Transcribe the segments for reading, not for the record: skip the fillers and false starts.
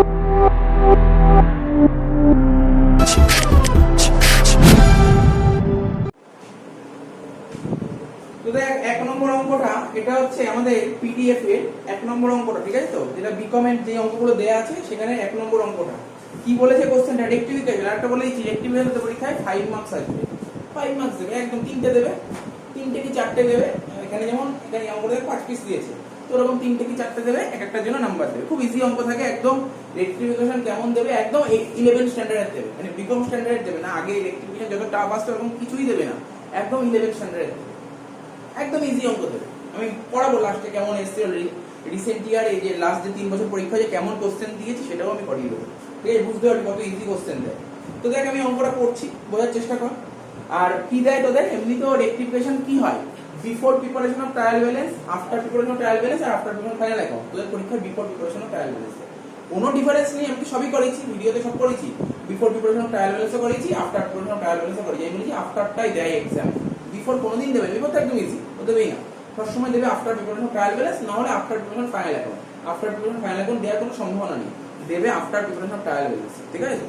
দেখ 1 নম্বর অঙ্কটা এটা হচ্ছে আমাদের পিডিএফ এর 1 নম্বর অঙ্কটা, ঠিক আছে তো, যেটা বিকমের যে অঙ্কগুলো দেয়া আছে সেখানে 1 নম্বর অঙ্কটা কি বলেছে কোশ্চেনটা রেক্টিফিকেশন। আরেকটা বলে দিচ্ছি, রেক্টিফিকেশন তো পরীক্ষায় 5 মার্কস আসবে, 5 মার্কস দেবে, একদম 3টে দেবে, 3টে কি 4টে দেবে। এখানে যেমন এখানে অঙ্কটা 5 পিস দিয়েছে, তো এরকম 3টে কি 4টে দেবে, এক একটার জন্য নাম্বার দেবে। খুব ইজি অঙ্ক থাকে একদম। রেক্টিফিকেশন কেমন দেবে, একদম 11 স্ট্যান্ডার্ড দেবে, মানে বিকম স্ট্যান্ডার্ড দেবে না। আগে রেক্টিফিকেশন যত টাফ আসতো এরকম কিছুই দেবে না, একদম 11 স্ট্যান্ডার্ড দেবে, একদম ইজি অঙ্ক দেবে। আমি পড়াবো লাস্টে কেমন এসছে রিসেন্ট ইয়ার, এই যে লাস্ট যে 3 বছর পরীক্ষা যে কেমন কোশ্চেন দিয়েছি সেটাও আমি করিয়ে দেবো, ঠিক আছে, বুঝতে পারবি কত ইজি কোশ্চেন দেয়। তো দেখ আমি অঙ্কটা করছি, বোঝার চেষ্টা কর। আর কি দেয় তোদের, এমনি তো রেক্টিফিকেশন কি হয়, before preparation of trial balance, after preparation of trial balance আর আফটার প্রিপারেশন ফাইনাল অ্যাকাউন্ট। তোদের পরীক্ষায় before preparation of trial balance কোনো ডিফারেন্স নেই, আমি সবই করেছি, ভিডিওতে সব করেছি। বিফোর প্রিপারেশন অফ ট্রায়াল ব্যালেন্সও করেছি, আফটার প্রিপারেশন অফ ট্রায়াল ব্যালেন্সও করেছি। আমি বলেছি আফটারটাই দেয় এক্সাম, বিফোর কোনোদিন দেবে না। বিফোর তো একদম ইজি, ও দেবেই না, সবসময় দেবে after preparation of trial balance, না হলে after preparation final account. After preparation final account দেওয়ার কোনো সম্ভাবনা নেই, দেবে after preparation of trial balance, ঠিক আছে।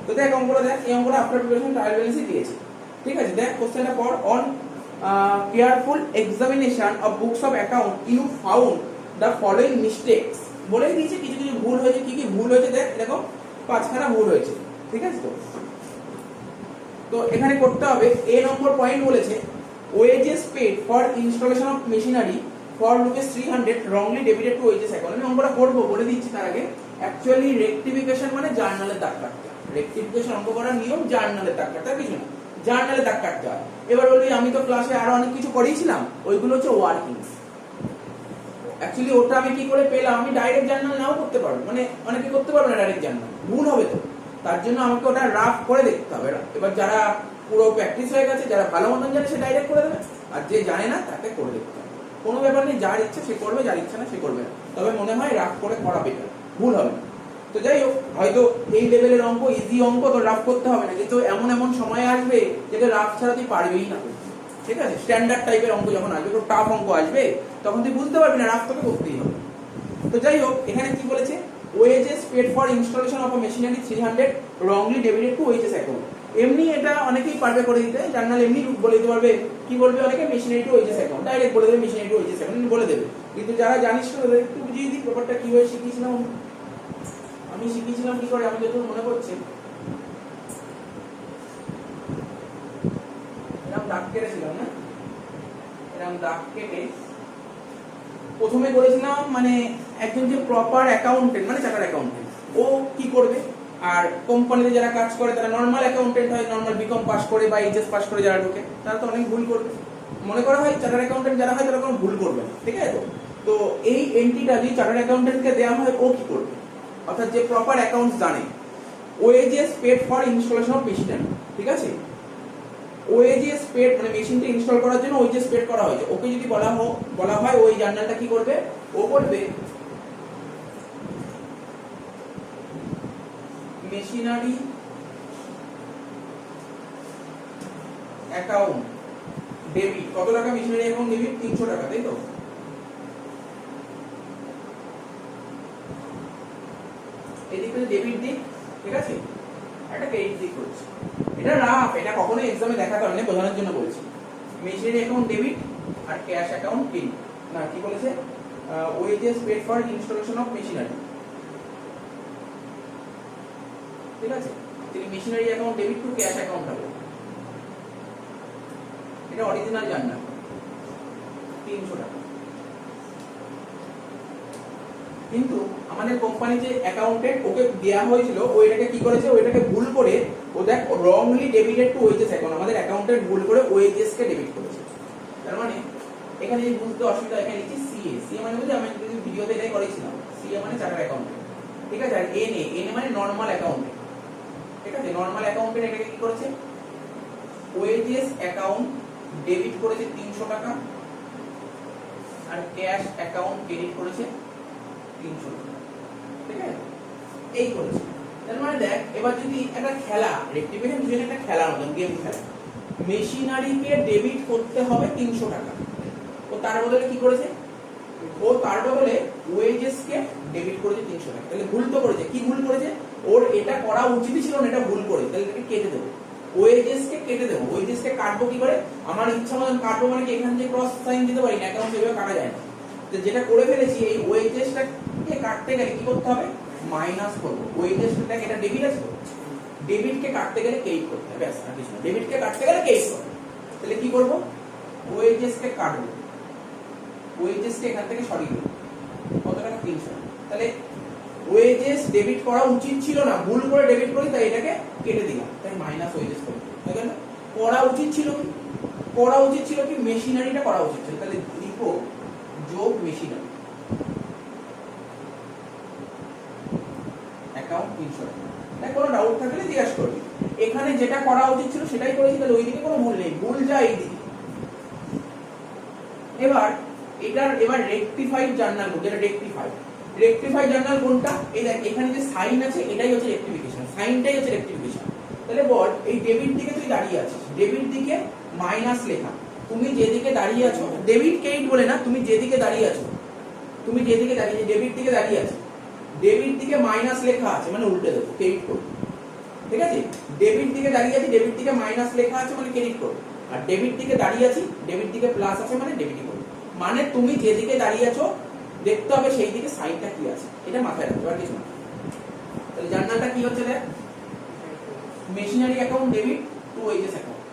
তো দেখ অঙ্কটা দেখ, এই অঙ্কটা আফটার প্রিপারেশন ট্রায়াল ব্যালেন্সই দিয়েছে, ঠিক আছে। দেখ কোশ্চেনটা পড়। On careful examination of books of account you found the following mistakes. বলেই দিয়েছে কিছু কিছু ভুল হয়েছে, কি কি ভুল হয়েছে দেখ, দেখো 5খানা ভুল হয়েছে, ঠিক আছে। তো এখানে করতে হবে, এ নম্বর পয়েন্ট বলেছে wages paid for installation of machinery for rupees 300 wrongly debited to wages account। আমি অঙ্কটা করবো, বলে দিচ্ছি তার আগে। অ্যাকচুয়ালি রেক্টিফিকেশন মানে জার্নালের দাগ কাটতে, রেক্টিফিকেশন অঙ্ক করার নিয়ম জার্নালের দাগ কাটতে, কিছু না, জার্নালে দাগ কাটতে হয়। এবার বলি আমি তো ক্লাসে আরো অনেক কিছু করিয়েছিলাম, ওইগুলো হচ্ছে ওয়ার্কিংস। অ্যাকচুয়ালি ওটা আমি কি করে পেলাম, আমি ডাইরেক্ট জার্নাল নাও করতে পারবো, মানে অনেকে করতে পারবে না ডাইরেক্ট জার্নাল, ভুল হবে তো, তার জন্য আমাকে ওটা রাফ করে দেখতে হবে। এবার যারা পুরো প্র্যাকটিস হয়ে গেছে, যারা ভালো মতন জানে সে ডাইরেক্ট করে দেবে, আর যে জানে না তাকে করে দেখতে হবে। কোনো ব্যাপার নেই, যার ইচ্ছা সে করবে, যার ইচ্ছা না সে করবে না। তবে মনে হয় রাফ করে করা বেটার, ভুল হবে না। তো যাই হোক, হয়তো এই লেভেলের অঙ্ক, ইজি অঙ্ক, তো রাফ করতে হবে না, কিন্তু এমন এমন সময় আসবে যেটা রাফ ছাড়া তুই পারবেই না, ঠিক আছে। স্ট্যান্ডার্ড টাইপের অঙ্ক যখন আসবে, খুব টাফ অঙ্ক আসবে, তখন তুই বুঝতে পারবি না, রাফ তোকে করতেই হবে। তো যাই হোক, এখানে কি বলেছে, wages paid for installation of a machinery 300 wrongly debited to wages account। এমনি এটা অনেকেই পারবে করে দিতে, জার্নাল এমনি বলে দিতে পারবে, কি বলবে অনেকে, machinery to wages account, direct বলে দেবে মেশিনারি টু ওয়েজেস অ্যাকাউন্ট বলে দেবে। কিন্তু যারা জানিস না তাদের একটু বুঝিয়ে দিই ব্যাপারটা কিভাবে শিখিয়েছিলাম আমি, শিখিয়েছিলাম কি করে, আমি যতদূর মনে পড়ছে, এরকম দাগ কেটেছিলাম না, এরকম দাগ কেটে প্রথমে করেছিলাম, মানে একজন যে প্রপার অ্যাকাউন্টেন্ট, মানে চার্টার্ড অ্যাকাউন্টেন্ট, ও কি করবে, আর কোম্পানিতে যারা কাজ করে তারা নর্মাল অ্যাকাউন্টেন্ট হয়, নর্মাল বিকম পাস করে বা এইচএস পাস করে যারা ঢোকে, তারা তো অনেক ভুল করবে। মনে করা হয় চার্টার্ড অ্যাকাউন্টেন্ট যারা হয় তারা কোনো ভুল করবে না, ঠিক আছে। তো এই এন্ট্রিটা যদি চার্টার্ড অ্যাকাউন্টেন্টকে দেওয়া হয়, ও কি করবে, অর্থাৎ যে প্রপার অ্যাকাউন্টস জানে, wages paid for installation of machinery, ঠিক আছে। ওয়েজেস পেড মানে মেশিনটা ইনস্টল করার জন্য ওয়েজেস পেড করা হয়েছে, ওকে যদি বলা হয় ওই জার্নালটা কি করবে, ও বলবে মেশিনারি অ্যাকাউন্ট ডেবিট, কত টাকা মেশিনারি অ্যাকাউন্ট ডেবিট, 300 টাকা, তাই তো। এদিকে ডেবিট দিক, ঠিক আছে, একটা ক্রেডিট দিক হচ্ছে। এটা রাফ, এটা কখনো এক্সামে দেখাতে হবে না, বোঝানোর জন্য বলছি। মেশিনারি অ্যাকাউন্ট ডেবিট আর ক্যাশ অ্যাকাউন্ট ক্রেডিট, না কি বলেছে, wages paid for installation of machinery, ঠিক আছে। তিনি machinery account debit to cash account হবে, এটা অরিজিনাল জার্নাল, 300 টাকা। কিন্তু আমাদের কোম্পানি যে অ্যাকাউন্টেন্ট, ওকে দেয়া হয়েছিল, ওইটাকে কি করেছে, ওইটাকে ভুল করে ও দেখ wrongly debited to wages account, আমাদের অ্যাকাউন্টেন্ট ভুল করে ওয়েজেস কে ডেবিট করেছে। তার মানে এখানে যে বুঝতে অসুবিধা, এখানে লিখছি সিএ, সিএ মানে বুঝলি, আমি ভিডিওতে এটাই করেছিলাম, সিএ মানে চার্টার্ড অ্যাকাউন্টেন্ট, ঠিক আছে। আর এনএ, এনএ মানে নরমাল অ্যাকাউন্টেন্ট, ঠিক আছে। নরমাল অ্যাকাউন্টেন্ট এটাকে কি করেছে, ওয়েজেস অ্যাকাউন্ট ডেবিট করেছে 300 টাকা, আর ক্যাশ অ্যাকাউন্ট ক্রেডিট করেছে 300 টাকা, ঠিক আছে, এই করেছে। তার মানে দেখ, এবার যদি একটা খেলা, রেক্টিফিকেশন যদি একটা খেলার মতন গেম খেলা, মেশিনারিকে ডেবিট করতে হবে 300 টাকা, ও তার বদলে কি করেছে, ও তার বদলে ওয়েজেস কে ডেবিট করেছে 300 টাকা। তাহলে ভুল তো করেছে, কি ভুল করেছে? ওর এটা করা উচিতই ছিল না, এটা ভুল করে, তাহলে এটাকে কেটে দেবো, ওয়েজেস কে কেটে দেবো। ওয়েজেস কে কাটবো কি করে? আমার ইচ্ছা মতন কাটবো, মানে কি এখান থেকে ক্রস সাইন দিতে পারি না, অ্যাকাউন্ট এভাবে কাটা যায় না। তো যেটা করে ফেলেছি, এই ওয়েজেসটাকে কাটতে গেলে কি করতে হবে? মাইনাস করবো। ওয়েজেসটাকে, এটা ডেবিট আছে তো, ডেবিট কে কাটতে গেলে ক্রেডিট করতে হবে, ব্যাস আর কিছু না। ডেবিট কে কাটতে গেলে ক্রেডিট করতে হবে। তাহলে কি করবো? ওয়েজেস কে কাটবো, ওয়েজেস কে এখান থেকে সরিয়ে দেবো। কত টাকা? 300। তাহলে ওয়েজেস ডেবিট করা উচিত ছিল না, ভুল করে ডেবিট করি, তাই এটাকে কেটে দিলাম, তাই মাইনাস ওয়েজেস করে দিলাম। তাই না? করা উচিত ছিল কি? করা উচিত ছিল কি? মেশিনারিটা করা উচিত ছিল। তাহলে লিখো যোগ মেশিনারি, অ্যাকাউন্ট 300 টাকা। তাই কোনো ডাউট থাকলে জিজ্ঞাসা করবি। এখানে যেটা করা উচিত ছিল সেটাই করেছি, তাহলে ওইদিকে কোনো ভুল নেই, ভুল যায় এইদিকে। এবার এবার রেকটিফাইড জার্নাল, যেটা রেকটিফাইড জার্নাল কোনটা? এই দেখ, এখানে যে সাইন আছে এটাই হচ্ছে রেকটিফিকেশন, সাইনটাই হচ্ছে রেকটিফিকেশন। তাহলে বল, এই ডেবিট দিকে তুই দাঁড়িয়ে আছিস, ডেবিট দিকে মাইনাস লেখা, তুমি যেদিকে দাঁড়িয়ে আছো, ডেবিট ক্রেডিট বলে না, তুমি যেদিকে দাঁড়িয়ে আছো, তুমি যেদিকে দাঁড়িয়ে, ডেবিট দিকে দাঁড়িয়ে আছো, ডেবিট দিকে মাইনাস লেখা আছে মানে উল্টে দেবো, ক্রেডিট করবো। ঠিক আছে? ডেবিট দিকে দাঁড়িয়ে আছি, ডেবিট দিকে মাইনাস লেখা আছে মানে ক্রেডিট করবো। আর ডেবিট দিকে দাঁড়িয়ে আছি, ডেবিট দিকে প্লাস আছে মানে ডেবিট করবো। মানে তুমি যেদিকে দাঁড়িয়ে আছো দেখতে হবে সেই দিকে সাইনটা কি আছে, এটা মাথায় রাখতে আর কিছু না। তাহলে জার্নালটা কি হচ্ছে? দেখ, machinery account debit to wages account,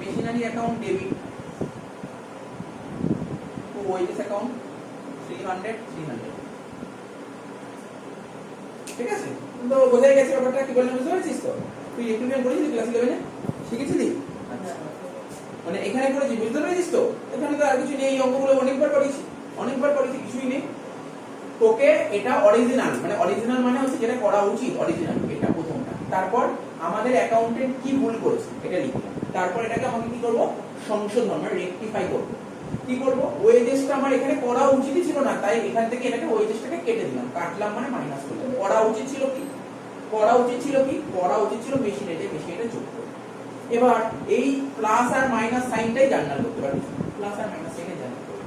machinery account debit to wages account 300। ঠিক আছে? তো বোঝাই গেছে ব্যাপারটা, কি বললাম বুঝতে পারছিস তো? তুই ইলেকট্রিশিয়ান করেছিস ক্লাস 11-এ, শিখেছিলি? মানে এখানে করেছিস, বুঝতে পেরেছিস তো? এখানে তো আর কিছু নেই, এই অঙ্কগুলো অনেকবার করেছি, কিছুই নেই। তোকে এটা অরিজিনাল, মানে অরিজিনাল মানে হচ্ছে যেটা করা উচিত, অরিজিনাল এটা প্রথমটা। তারপর আমাদের অ্যাকাউন্টেন্ট কি ভুল করেছে এটা লিখলাম। তারপর এটাকে আমাকে কি করব? সংশোধন, মানে রেকটিফাই করব। কি করব? ওয়েজেসটা আমার এখানে করা উচিতই ছিল না, তাই এখান থেকে এটাকে ওয়েজেসটাকে কেটে দিলাম, কাটলাম মানে মাইনাস করলাম। করা উচিত ছিল কি? করা উচিত ছিল মেশিনেটে যোগ করব। এবার এই প্লাস আর মাইনাস সাইনটাই জার্নাল করতে পারি, প্লাস আর মাইনাস সাইনে জার্নাল করব।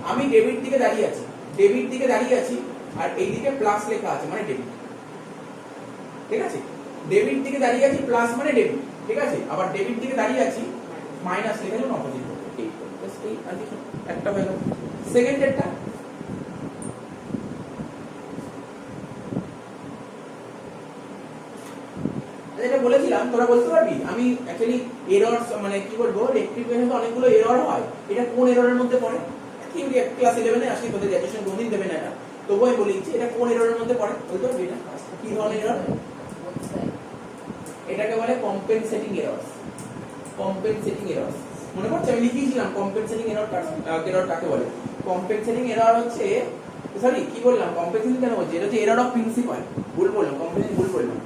আমি ডেবিট দিকে দাঁড়িয়ে আছি, আর এইদিকে প্লাস লেখা আছে মানে ডেবিট। ঠিক আছে? ডেবিট দিকে দাঁড়িয়ে আছি, প্লাস মানে ডেবিট। ঠিক আছে? আবার ডেবিট দিকে দাঁড়িয়ে আছি, মাইনাস লেখা আছে অপোজিট করব। এই আর কিছু একটা হয়ে গেল। সেকেন্ড ডেটটা যেটা বলেছিলাম তোরা বলতে পারবি? আমি অ্যাকচুয়ালি এরর, মানে কি বলবো, রেকটিফিকেশনে অনেকগুলো এরর হয়, এটা কোন এররের মধ্যে পড়ে? থিওরি ক্লাস 11-এ আসলে তোদের গ্র্যাজুয়েশন কোনদিন দেবে না এটা, তবুও আমি বলি যে এটা কোন এররের মধ্যে পড়ে, বলতে পারবি? এটা কি ধরনের এরর? এটাকে বলে কম্পেনসেটিং এরর্স। কম্পেনসেটিং এরর্স মনে পড়ছে? আমি লিখিয়েছিলাম কম্পেনসেটিং এরর কাকে বলে। কম্পেনসেটিং এরর হচ্ছে, সরি কি বললাম, কম্পেনসেটিং কেন বলছি, এটা হচ্ছে এরর অফ প্রিন্সিপাল। ভুল বললাম, কম্পেনসেটিং ভুল বললাম।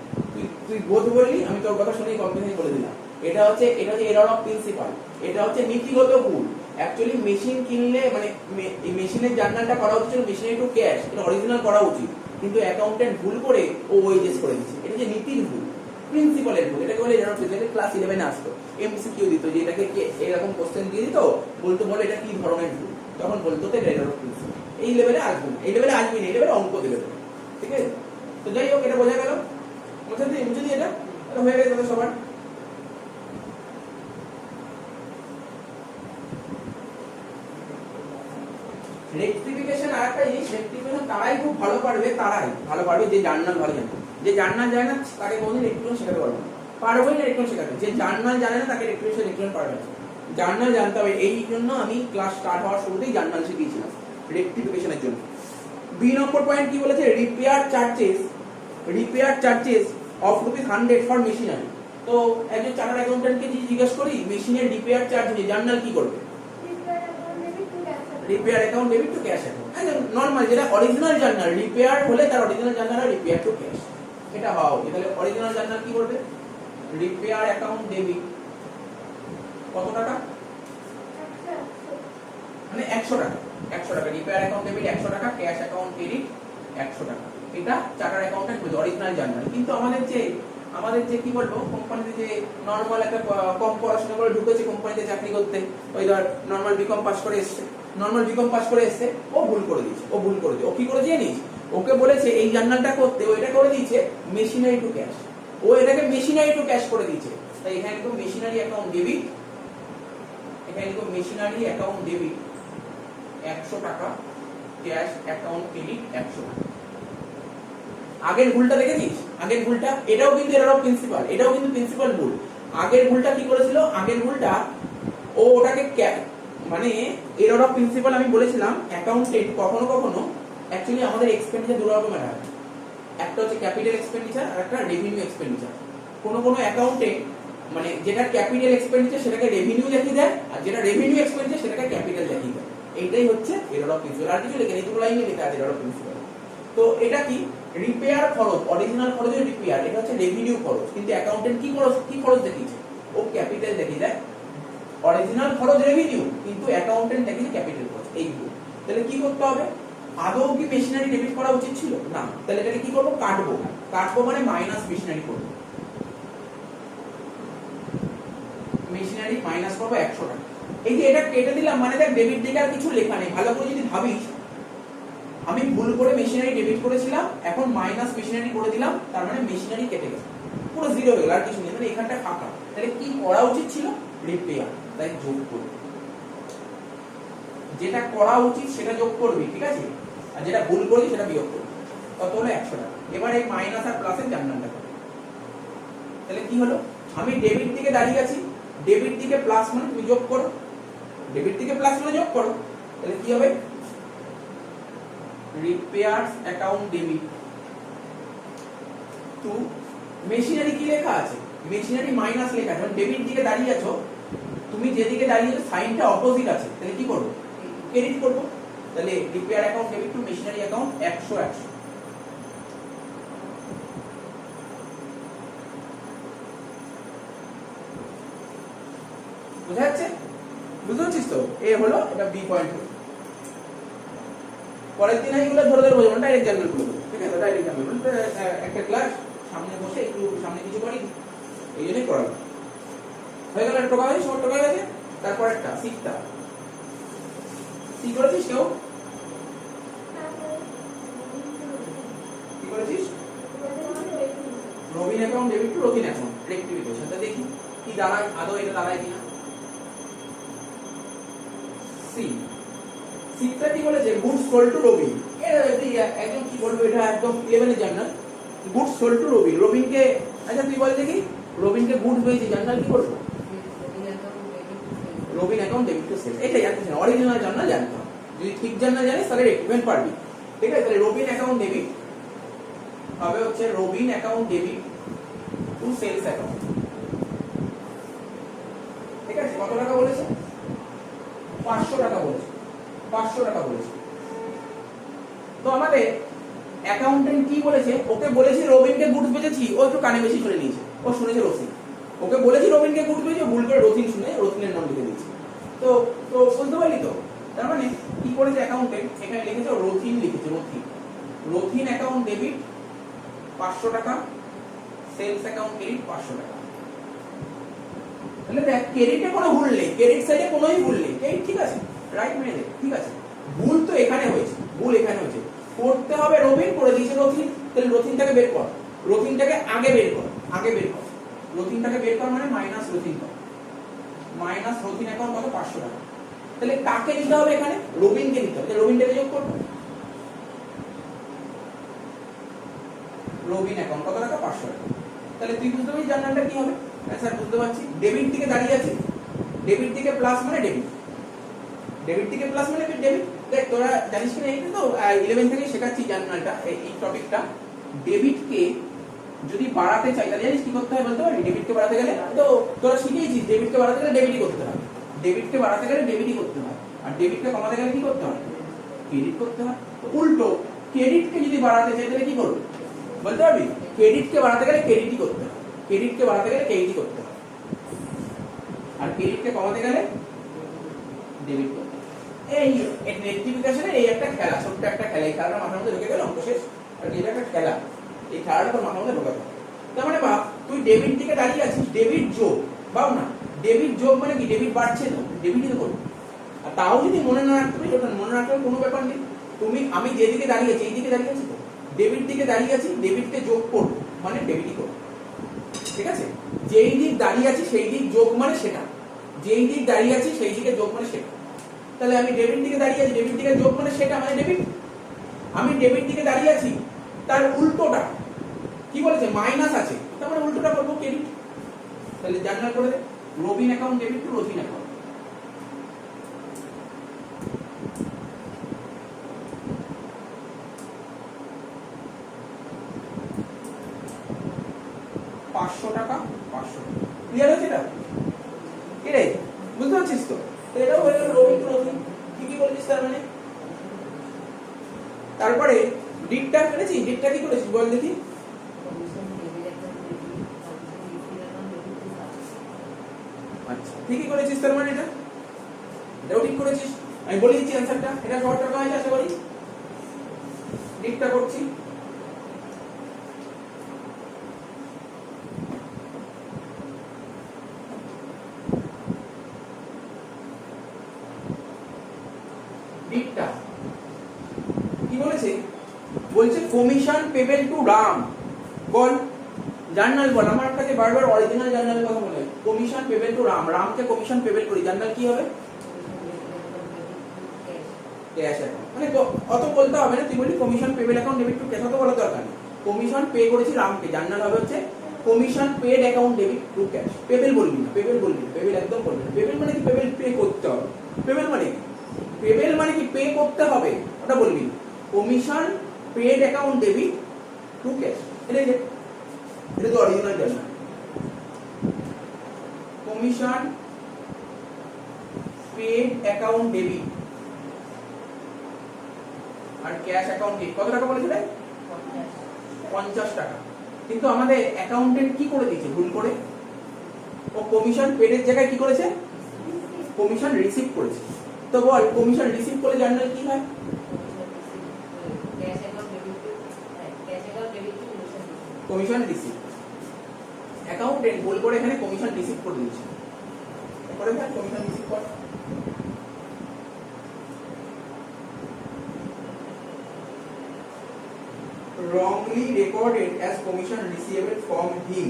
তুই বোধ বললি, আমি তোর কথা শুনেই কম্পেনসেটিং বলে দিলাম। এটা হচ্ছে এরর অফ প্রিন্সিপাল, এটা হচ্ছে নীতিগত ভুল। অ্যাকচুয়ালি মেশিন কিনলে, মানে এই মেশিনের জার্নালটা করা উচিত ছিল মেশিনারি টু ক্যাশ, এটা অরিজিনাল করা উচিত, কিন্তু অ্যাকাউন্টেন্ট ভুল করে ও ওয়েজেস করে দিচ্ছে। এটা যে নীতির ভুল, প্রিন্সিপালের ভুল, এটাকে বলে এরর অফ প্রিন্সিপাল। ক্লাস 11-এ আসতো, এমসিকিউ দিত যে এটাকে এরকম কোশ্চেন দিয়ে দিত, বলতো বলে এটা কি ধরনের ভুল, তখন বলতো তো এটা এরর অফ প্রিন্সিপাল। এই লেভেলে আসবো না, এই লেভেলে আসবি না, এই লেভেলে অঙ্ক দেবে। ঠিক আছে? তো যাই হোক, এটা বোঝা গেল। বুঝতে দিই এটা হয়ে গেছে তোদের সবার। রেকটিফিকেশন আরেকটা জিনিস, রেকটিফিকেশন তারাই খুব ভালো পারবে যে জার্নাল ভালো জানে। যে জার্নাল জানে না তাকে কোনদিন রেকটিফিকেশন শেখাতে পারবে না, পারবেই না রেকটিফিকেশন শেখাতে। যে জার্নাল জানে না তাকে রেকটিফিকেশন পারবে না। জার্নাল জানতে হবে, এই জন্য আমি ক্লাস স্টার্ট হওয়ার শুরুতেই জার্নাল শিখিয়েছিলাম রেকটিফিকেশনের জন্য। বি নম্বর পয়েন্ট কি বলেছে? Repair charges of ₹100 for machinery. তো একজন চার্টার্ড অ্যাকাউন্ট্যান্টকে যদি জিজ্ঞেস করি মেশিনের রিপেয়ার চার্জ নিয়ে, জার্নাল কি করবে? Repair account debit to cash account. Normal যেটা অরিজিনাল জার্নাল, রিপেয়ার হলে তার original journal repair to cash, এটা হওয়া উচিত। তাহলে অরিজিনাল জার্নাল কি করবে? রিপেয়ার অ্যাকাউন্ট ডেবিট কত টাকা? মানে 100 টাকা। রিপেয়ার অ্যাকাউন্ট ডেবিট 100 টাকা, ক্যাশ অ্যাকাউন্ট ক্রেডিট 100 টাকা। এটা চার্টার্ড অ্যাকাউন্টেন্ট বলছে অরিজিনাল জার্নাল। কিন্তু আমাদের যে আমাদের যে কি বলবো কোম্পানিতে যে নর্মাল একটা কম পড়াশোনা করে ঢুকেছে কোম্পানিতে চাকরি করতে, ওই ধর নর্মাল বিকম পাস করে এসেছে, ও ভুল করে দিয়েছে, ও কি করে জানিস, ওকে বলেছে এই জার্নালটা করতে, ও এটা করে দিয়েছে মেশিনারি টু ক্যাশ, ও এটাকে মেশিনারি টু ক্যাশ করে দিয়েছে। তাই এখানে তো মেশিনারি অ্যাকাউন্ট ডেবিট, এখানে তো মেশিনারি অ্যাকাউন্ট ডেবিট 100 টাকা, ক্যাশ অ্যাকাউন্ট ক্রেডিট 100 টাকা। আগের ভুলটা দেখেছিস, আগের ভুলটা এটাও কিন্তু এরর অফ প্রিন্সিপাল, এটাও কিন্তু প্রিন্সিপাল ভুল। আগের ভুলটা কি করেছিল, আগের ভুলটা ও ওটাকে মানে এরর অফ প্রিন্সিপাল আমি বলেছিলাম অ্যাকাউন্টেন্ট কখনো কখনো অ্যাকচুয়ালি আমাদের এক্সপেন্ডিচার দুটো রকমের হয়, একটা হচ্ছে ক্যাপিটাল এক্সপেন্ডিচার আর একটা রেভিনিউ এক্সপেন্ডিচার। কোনো অ্যাকাউন্টেন্ট মানে যেটা ক্যাপিটাল এক্সপেন্ডিচার সেটাকে রেভিনিউ দেখিয়ে দেয়, আর যেটা রেভিনিউ এক্সপেন্ডিচার সেটাকে ক্যাপিটাল দেখিয়ে দেয়। এইটাই হচ্ছে এরর অফ প্রিন্সিপাল, আর কিছু লেখেন এই দুটো লাইনে লেখা আছে এরর অফ প্রিন্সিপাল। তো এটা কি রিপেয়ার খরচ, অরিজিনাল খরচ হচ্ছে রিপেয়ার, এটা হচ্ছে রেভিনিউ খরচ, কিন্তু অ্যাকাউন্টেন্ট কি খরচ দেখিয়েছে, ও ক্যাপিটাল দেখিয়ে দেয়। অরিজিনাল খরচ রেভিনিউ, কিন্তু অ্যাকাউন্টেন্ট দেখিয়েছে ক্যাপিটাল খরচ। এইগুলো তাহলে কি করতে হবে, আদৌ কি মেশিনারি ডেবিট করা উচিত ছিল না, তাহলে এটাকে কি করব, কাটবো মানে মাইনাস মেশিনারি করব, মেশিনারি মাইনাস করব 100 টাকা। এই যে এটা কেটে দিলাম মানে দেখ ডেবিট দিকে আর কিছু লেখা নেই। ভালো করে যদি ভাবিস, আমি ভুল করে মেশিনারি ডেবিট করেছিলাম, এখন মাইনাস মেশিনারি করে দিলাম, তার মানে মেশিনারি কেটে গেছে, পুরো জিরো হয়ে গেল, আর কিছু নেই, মানে এখানটা ফাঁকা। তাহলে কি করা উচিত ছিল, রিপেয়ার, তাই যোগ করব, যেটা করা উচিত সেটা যোগ করবি, ঠিক আছে, আর যেটা ভুল করবি সেটা বিয়োগ করবি। কত হলো, 100 টাকা। এবার এই মাইনাস আর প্লাসের জার্নালটা করো। তাহলে কি হলো, আমি ডেবিট দিকে দাঁড়িয়ে আছি, ডেবিট দিকে প্লাস মানে তুমি যোগ করো, ডেবিট দিকে প্লাস মানে যোগ করো। তাহলে কি হবে, repairs account debit two machinery কি লেখা আছে, মেশিনারি মাইনাস লেখা আছে, ডেবিট দিকে দাঁড়িয়ে আছো, তুমি যেদিকে দাঁড়িয়ে আছো সাইনটা অপোজিট আছে, তাহলে কি করব, ক্রেডিট করব। তাহলে repair account debit two machinery account 100 বুঝা যাচ্ছে, বুঝতে পারছিস তো, এ হলো এটা বি পয়েন্ট। পরের দিন এইগুলো ধরে ধরে বোঝাবো, ডাইরেক্ট জার্নাল গুলো, ঠিক আছে, ডাইরেক্ট জার্নাল একটা ক্লাস সামনে বসে একটু সামনে কিছু করি, এই জন্যই করাবো। হয়ে গেল, টোকা হয়ে শর্ট টোকা গেছে। তারপর একটা শিখতা, কি করেছিস কেউ, কি করেছিস, Robin account debit to Robin account rectification. তা দেখি কি দাঁড়ায়, আদৌ এটা দাঁড়ায় কিনা। সি শিখতা কি বলেছে, গুডস সোল্ড টু রবিন, এটা একদম কি বলবো, এটা একদম 11 এর journal, goods sold to Robin, রবিনকে, আচ্ছা তুই বল দেখি, রবিনকে গুডস পেয়েছি, জার্নাল কি করবো, Robin account debit to sales, এটাই জানতে চাই, অরিজিনাল জার্নাল জানতে হবে, যদি ঠিক জার্নাল জানিস তাহলে রেকমেন্ড পারবি, ঠিক আছে। তাহলে রবিন অ্যাকাউন্ট ডেবিট হবে হচ্ছে Robin account debit to sales account, ঠিক আছে। কত টাকা বলেছে, 500 টাকা বলেছে, 500 টাকা বলেছে। তো আমাদের অ্যাকাউন্টেন্ট কি বলেছে, ওকে বলেছি রবিনকে গুডস বেচেছি, ও একটু কানে বেশি শুনে নিয়েছে, ও শুনেছে রথিন, ওকে বলেছি রবিনকে গুডস বেচেছি, ভুল করে রথিন শুনে রথিনের নাম লিখে দিয়েছে। তো তো বুঝতে পারলি তো, তার মানে কি করেছে অ্যাকাউন্টেন্ট, এখানে লিখেছে রথিন, লিখেছে রথিন অ্যাকাউন্ট ডেবিট 500 টাকা, সেলস অ্যাকাউন্ট ক্রেডিট 500 টাকা। তাহলে দেখ ক্রেডিটে কোনো ভুল নেই, ক্রেডিট সাইডে কোনোই ভুল নেই, ক্রেডিট ঠিক আছে, রাইট মেনে দে, ঠিক আছে। ভুল তো এখানে হয়েছে, ভুল এখানে হয়েছে, করতে হবে রবিন, করে দিয়েছে রথিন, তাহলে রথিনটাকে বের কর, রথিনটাকে আগে বের কর, রথিনটাকে বের কর মানে মাইনাস রথিন কর, মাইনাস রথিন অ্যাকাউন্ট কত, 500 টাকা। তাহলে কাকে দিতে হবে এখানে, রবিনকে দিতে হবে, তাহলে রবিনটাকে যোগ করব, রবিন অ্যাকাউন্ট কত টাকা, 500 টাকা। তাহলে তুই বুঝতে পারছিস জার্নালটা কি হবে, স্যার বুঝতে পারছি, ডেবিট দিকে দাঁড়িয়ে আছে, ডেবিট দিকে প্লাস মানে ডেবিট, ডেবিট দিকে প্লাস মানে ডেবিট। দেখ তোরা জানিস কিনা, এইটা তো 11 থেকে শেখাচ্ছি জার্নালটা, এই টপিকটা। ডেবিটকে যদি বাড়াতে চাই তাহলে জানিস কি করতে হয় বলতে পারবি, ডেবিটকে বাড়াতে গেলে তো তোরা শিখেইছিস, ডেবিটকে বাড়াতে গেলে ডেবিটই করতে হয়, ডেবিটকে বাড়াতে গেলে ডেবিটই করতে হয়, আর ডেবিটকে কমাতে গেলে কি করতে হয়, ক্রেডিট করতে হয়। উল্টো ক্রেডিটকে যদি বাড়াতে চাই তাহলে কি করবো বলতে পারবি, ক্রেডিটকে বাড়াতে গেলে ক্রেডিটই করতে হয়, ক্রেডিটকে বাড়াতে গেলে ক্রেডিটই করতে হয়, আর ক্রেডিটকে কমাতে গেলে ডেবিট করতে হয়। এই রেক্টিফিকেশনের এই একটা খেলা, ছোট্ট একটা খেলা, এই খেলাটা মাথার মধ্যে ঢুকে গেল, অঙ্ক শেষ। আর এটা একটা খেলা, এই খেলাটা তোর মাথার মধ্যে ঢোকাতে হবে। তার মানে বাপ তুই ডেবিট দিকে দাঁড়িয়ে আছিস, ডেবিট যোগ বাও না, ডেবিট যোগ মানে কি, ডেবিট বাড়ছে তো, ডেবিটই তো করবো। আর তাও যদি মনে না রাখতে পারি, ওটা মনে রাখলে কোনো ব্যাপার নেই। আমি যেদিকে দাঁড়িয়ে আছি, এই দিকে দাঁড়িয়ে আছি তো, ডেবিট দিকে দাঁড়িয়ে আছি, ডেবিটকে যোগ করবো মানে ডেবিটই করবো, ঠিক আছে। যেই দিক দাঁড়িয়ে আছি সেই দিক যোগ মানে সেটা, যেই দিক দাঁড়িয়ে আছি সেই দিকে যোগ মানে সেটা। তাহলে আমি ডেবিট দিকে দাঁড়িয়ে আছি, ডেবিট দিকে যোগ মানে সেটা মানে ডেবিট। আমি ডেবিট দিকে দাঁড়িয়ে আছি, তার উল্টোটা কি বলেছে, মাইনাস আছে, তার মানে উল্টোটা করবো ক্রেডিট। তাহলে জার্নাল করে দে, Robin account debit to Robin account. টাকা 500 টাকা, ক্লিয়ার হয়েছে এটা? কি রে, বুঝতে পারছিস তো? এটাও হয়ে গেল রবিন টু রবিন। কি বলছিস তার মানে? তারপরে ডিটটা করেছি, ডিটটা কি করেছিস বল দেখি। আচ্ছা ঠিকই করেছিস তার মানে, এটাও ঠিক করেছিস। আমি বলে দিচ্ছি অ্যানসারটা, এটা শর্ট টাকা হয়েছে আশা করি। ডিটটা করছি, ডিটটা কি বলেছে, বলছে কমিশন পেবেল টু রাম। বল জার্নাল বল, আমার কাছে বারবার অরিজিনাল জার্নালের কথা বলে, কমিশন পেবেল টু রাম, রামকে কমিশন পেবেল করি, জার্নাল কি হবে, ক্যাশ অ্যাকাউন্ট। মানে অত বলতে হবে না, তুই বলি commission payable account debit to cash, অত বলা দরকার নেই। কমিশন পে করেছি রামকে, জার্নাল হবে হচ্ছে commission paid account debit to cash. Payable বলবি না, পেবেল বলবি না, পেবেল একদম বলবি না। পেবেল মানে কি, পেবেল পে করতে হবে। পেবেল মানে কি, পেবেল মানে কি পে করতে হবে, ওটা বলবি না। Commission paid account debit to cash, এটা তো original journal. Commission paid account debit আর ক্যাশ অ্যাকাউন্ট ডেবিট কত টাকা বলেছিল, 50 টাকা। কিন্তু আমাদের অ্যাকাউন্টেন্ট কি করে দিয়েছে ভুল করে, ও কমিশন পেডের জায়গায় কি করেছে, কমিশন রিসিভ করেছে। তো বল কমিশন রিসিভ করে জার্নাল কি হয়, কমিশন রিসিভ। অ্যাকাউন্টেন্ট ভুল করে এখানে কমিশন রিসিভ করে দিয়েছে, করে দেন কমিশন রিসিভ কর। wrongly recorded as commission receivable from him।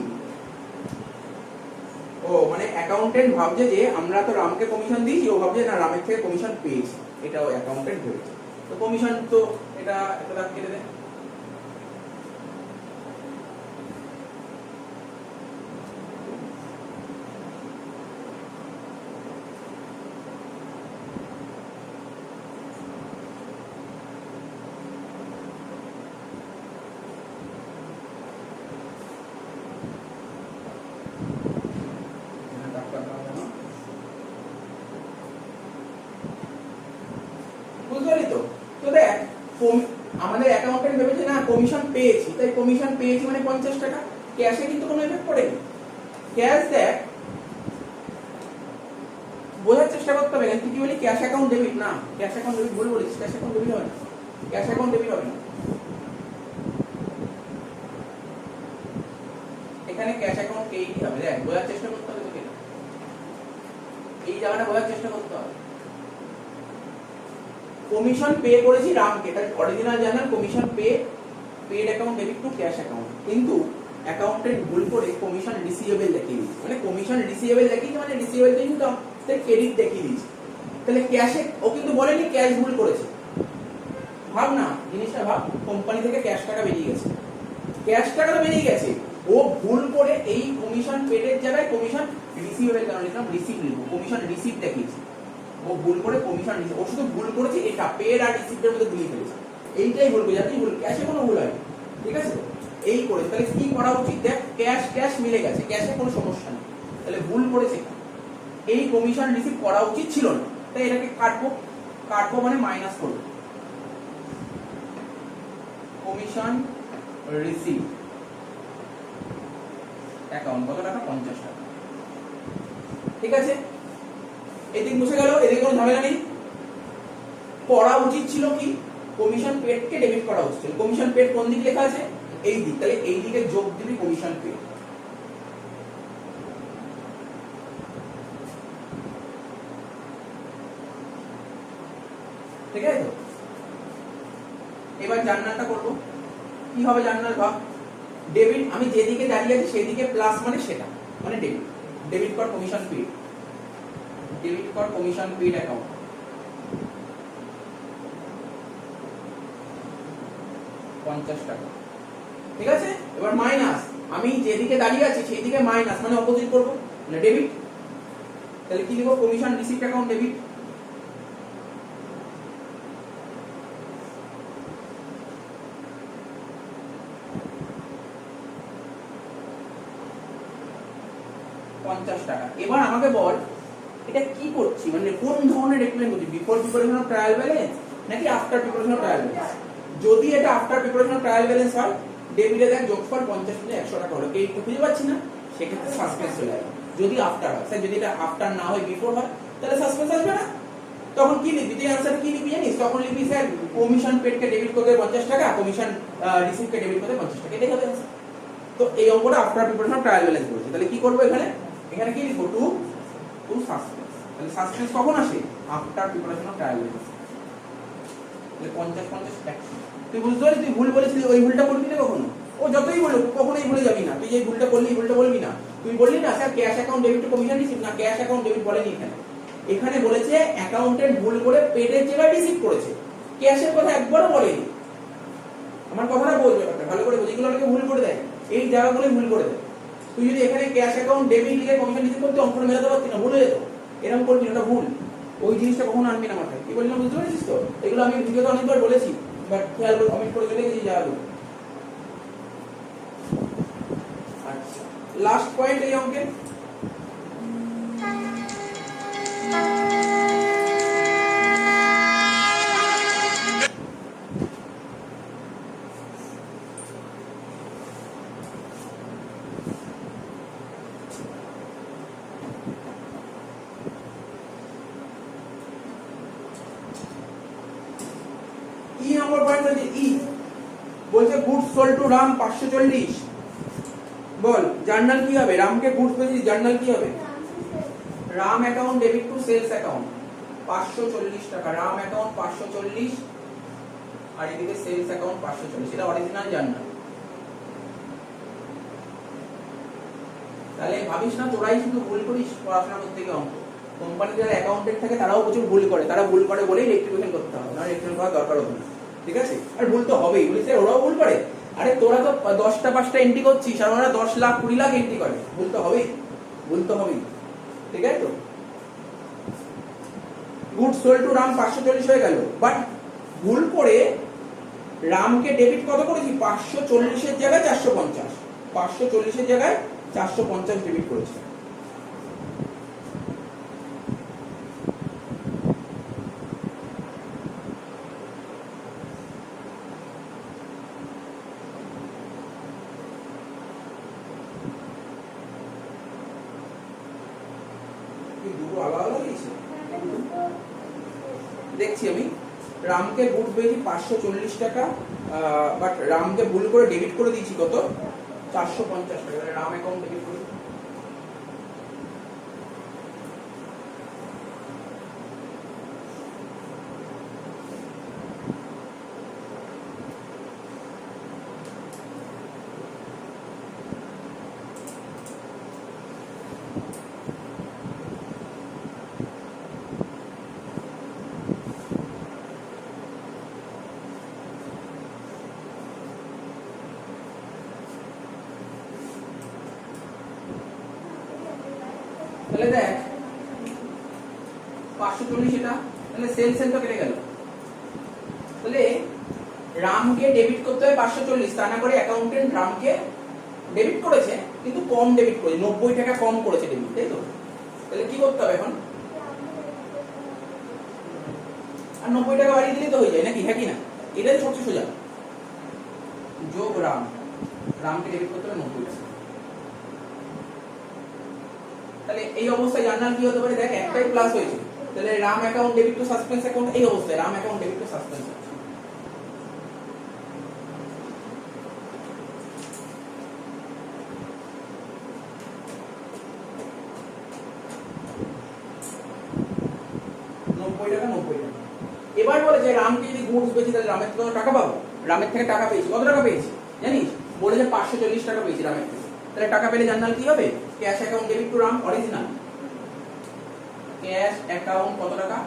ও মানে অ্যাকাউন্টেন্ট ভাবছে যে আমরা তো রামকে কমিশন দিয়েছি, ও ভাবছে না রামের থেকে কমিশন পেয়েছি, এটাও অ্যাকাউন্টেন্ট ভেবেছে। তো কমিশন তো এটা একটা দাগ কেটে দেয়। আমাদের অ্যাকাউন্টেন্ট ভেবেছে না কমিশন পেয়েছি, তাই কমিশন পেয়েছি মানে 50 টাকা, ক্যাশে কিন্তু কোনো এফেক্ট পড়েনি। ক্যাশ দেখ, বোঝার চেষ্টা করতে হবে, তুই কি বলি ক্যাশ অ্যাকাউন্ট ডেবিট, না ক্যাশ অ্যাকাউন্ট ডেবিট ভুল বলিস, ক্যাশ অ্যাকাউন্ট ডেবিট হবে না, ক্যাশ অ্যাকাউন্ট ডেবিট হবে না, এখানে ক্যাশ অ্যাকাউন্ট পেই হবে। দেখ বোঝার চেষ্টা করতে হবে তোকে, এই জায়গাটা বোঝার চেষ্টা করতে হবে। কমিশন পে করেছি রামকে, তার original journal commission paid account debit to cash account, কিন্তু অ্যাকাউন্টেন্ট ভুল করে কমিশন রিসিভেবল দেখিয়ে দিয়েছে, মানে কমিশন রিসিভেবল দেখিয়েছে মানে রিসিভেবল থেকে কিন্তু ক্রেডিট দেখিয়ে দিয়েছে। তাহলে ক্যাশে ও কিন্তু বলেনি ক্যাশ ভুল করেছে, ভাব না জিনিসটা ভাব, কোম্পানি থেকে ক্যাশ টাকা বেরিয়ে গেছে, ক্যাশ টাকা তো বেরিয়ে গেছে, ও ভুল করে এই কমিশন পেডের জায়গায় কমিশন রিসিভেবল কারণ লিখলাম রিসিভ লিখবো, কমিশন রিসিভ দেখিয়েছে, ও ভুল করে কমিশন রিসিভ, ও শুধু ভুল করেছে এটা পেড আর রিসিভের মধ্যে গুলিয়ে ফেলেছে, এইটাই ভুল করেছে, ভুল ক্যাশে কোনো ভুল হয়, ঠিক আছে এই করে। তাহলে কি করা উচিত, দেখ ক্যাশ ক্যাশ মিলে গেছে, ক্যাশে কোনো সমস্যা নেই, তাহলে ভুল করেছে, এই কমিশন রিসিভ করা উচিত ছিল না, তাই এটাকে কাটবো, কাটবো মানে মাইনাস করবো, কমিশন রিসিভ অ্যাকাউন্ট কত টাকা, 50 টাকা, ঠিক আছে। এদিক মুছে গেল, এদিকে কোনো ঝামেলা নেই। করা উচিত ছিল কি, কমিশন পেড কে ডেবিট করা উচিত ছিল, কমিশন পেড কোন দিকে লেখা আছে, এই দিক, তাহলে এই দিকে যোগ দিবি কমিশন পেড, এবার জার্নালটা করব। কি হবে জার্নাল ভাব, ডেবিট আমি যেদিকে দাঁড়িয়ে আছি সেদিকে প্লাস মানে সেটা মানে debit, debit for commission paid, debit for commission paid account. টাকা, ঠিক আছে। এবার মাইনাস আমি যেদিকে দাঁড়িয়ে আছি সেই দিকে মাইনাস মানে অপোজিট করব মানে ডেবিট। তাহলে কি লিখব, কমিশন রিসিপ্ট অ্যাকাউন্ট ডেবিট। টাকা। এবার আমাকে বল এটা কি করছি, মানে কোন ধরনের এক্সপ্লেইন করছি, before preparation of trial balance নাকি after preparation of trial balance. যদি এটা after preparation of trial balance হয়, ডেবিটে দেখ যোগফল 50 থেকে 100 টাকা হলো, এই তো খুঁজে পাচ্ছি না, সেক্ষেত্রে সাসপেন্স চলে যাবে। যদি আফটার হয়, স্যার যদি এটা আফটার না হয় বিফোর হয় তাহলে সাসপেন্স আসবে না। তখন কি লিখবি তুই, আনসার কি লিখবি জানিস, তখন লিখবি স্যার কমিশন পেডকে ডেবিট করতে 50 টাকা, কমিশন রিসিপ্টকে ডেবিট করতে 50 টাকা, এটাই হবে आंसर। তো এই অঙ্কটা after preparation of trial balance বলেছে। তাহলে কি করব এখানে, এখানে কি লিখব, টু টু সাসপেন্স। তাহলে সাসপেন্স কখন আসে, after preparation of trial balance. তাহলে 50 50 100। তুই বুঝতে পারলি, তুই ভুল বলেছিলি, ওই ভুলটা করবি না কখনো। ও যতই বলুক কখনোই ভুলে যাবি না, তুই যে ভুলটা করলি এই ভুলটা বলবি না। তুই বললি না sir cash account debit two commission receipt, না ক্যাশ অ্যাকাউন্ট ডেবিট বলেনি এখানে। এখানে বলেছে অ্যাকাউন্টেন্ট ভুল করে পেডের জায়গায় রিসিভ করেছে, ক্যাশের কথা একবারও বলেনি। আমার কথাটা বলবে ভালো করে বুঝি, এগুলো অনেকে ভুল করে দেয়, এই জায়গাগুলোই ভুল করে দেয়। তুই যদি এখানে ক্যাশ অ্যাকাউন্ট ডেবিট লিখে কমিশন রিসিভ করতে অঙ্কটা মেলাতে পারতি না, ভুলে যেত, এরকম করবি না, ওটা ভুল। ওই জিনিসটা কখনো আনবি না মাথায়। কি বললাম বুঝতে পেরেছিস তো? এগুলো আমি ভিডিওতে অনেকবার বলেছি, বাট খেয়াল করে কমেন্ট করে চলে গেছি জায়গাগুলো। আচ্ছা, লাস্ট পয়েন্ট এই অঙ্কে, ই নম্বর পয়েন্ট হচ্ছে ই, বলছে গুডস সোল্ড টু রাম 540। বল জার্নাল কি হবে, রামকে গুডস পেয়েছি, জার্নাল কি হবে, Ram account debit to sales account 540 টাকা, রাম অ্যাকাউন্ট 540 আর এদিকে সেলস অ্যাকাউন্ট 540, এটা অরিজিনাল জার্নাল। তাহলে ভাবিস না তোরাই শুধু ভুল করিস পড়াশোনা করতে গিয়ে অঙ্ক। কোম্পানিতে যারা অ্যাকাউন্টেন্ট থাকে তারাও প্রচুর ভুল করে, তারা ভুল করে বলেই রেক্টিফিকেশন করতে হবে, না রেক্টিফিকেশন করার দরকার হতো না, ঠিক আছে। আর ভুল তো হবেই, বলিস ওরাও ভুল করে, আরে তোরা তো 10টা 5টা এন্ট্রি করছিস আর ওরা 10 লাখ 20 লাখ এন্ট্রি করে, ভুল তো হবেই, ভুল তো হবেই, ঠিক আছে। তো গুড সোল্ড টু রাম 540 হয়ে গেল, বাট ভুল করে রামকে ডেবিট কত করেছি, 540 এর জায়গায় 450, 540 এর জায়গায় 450 ডেবিট করেছি। দেখছি আমি রামকে গুড পেয়েছি 540 টাকা, বাট রামকে ভুল করে ডেবিট করে দিয়েছি কত, 450 টাকা। রাম অ্যাকাউন্ট ডেবিট করে তাহলে দেখ 540 এটা, তাহলে সেল সেল তো কেটে গেল। তাহলে রামকে ডেবিট করতে হয় 540, তা না করে অ্যাকাউন্টেন্ট রামকে ডেবিট করেছে কিন্তু কম ডেবিট করেছে, 90 টাকা কম করেছে ডেবিট, তাই তো। তাহলে কি করতে হবে এখন, আর 90 টাকা বাড়িয়ে দিলেই তো হয়ে যায় নাকি, হ্যাঁ কি না, এটাই সবচেয়ে সোজা। যোগ রাম, রামকে ডেবিট করতে হবে 90 টাকা। তাহলে এই অবস্থায় জার্নাল কি হতে পারে, দেখ একটাই প্লাস হয়েছে, তাহলে Ram account debit to suspense account, এই অবস্থায় Ram account debit to suspense. এবার বলে যে রামকে যদি গুডস বেচি তাহলে রামের থেকে টাকা পাবো, রামের থেকে টাকা পেয়েছি, কত টাকা পেয়েছি জানিস, বলেছে 540 টাকা পেয়েছি রামের থেকে, তাহলে টাকা পেলে জার্নাল কি হবে, cash account debit to Ram original, cash account কত টাকা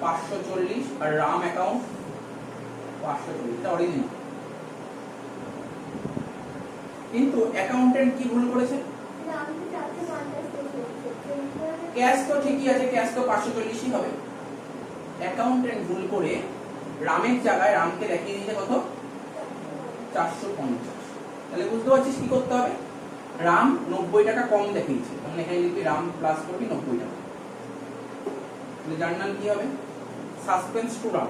540 আর রাম অ্যাকাউন্ট 540, এটা অরিজিনাল। কিন্তু অ্যাকাউন্টেন্ট কি ভুল করেছে, ক্যাশ তো ঠিকই আছে, ক্যাশ তো 540ই হবে, অ্যাকাউন্টেন্ট ভুল করে রামের জায়গায় রামকে দেখিয়ে দিয়েছে কত 450। তাহলে বুঝতে পারছিস কি করতে হবে, রাম 90 টাকা কম দেখিয়েছে, তাহলে এখানে লিখবি রাম প্লাস করবি 90 টাকা, তাহলে জার্নাল কি হবে suspense to Ram,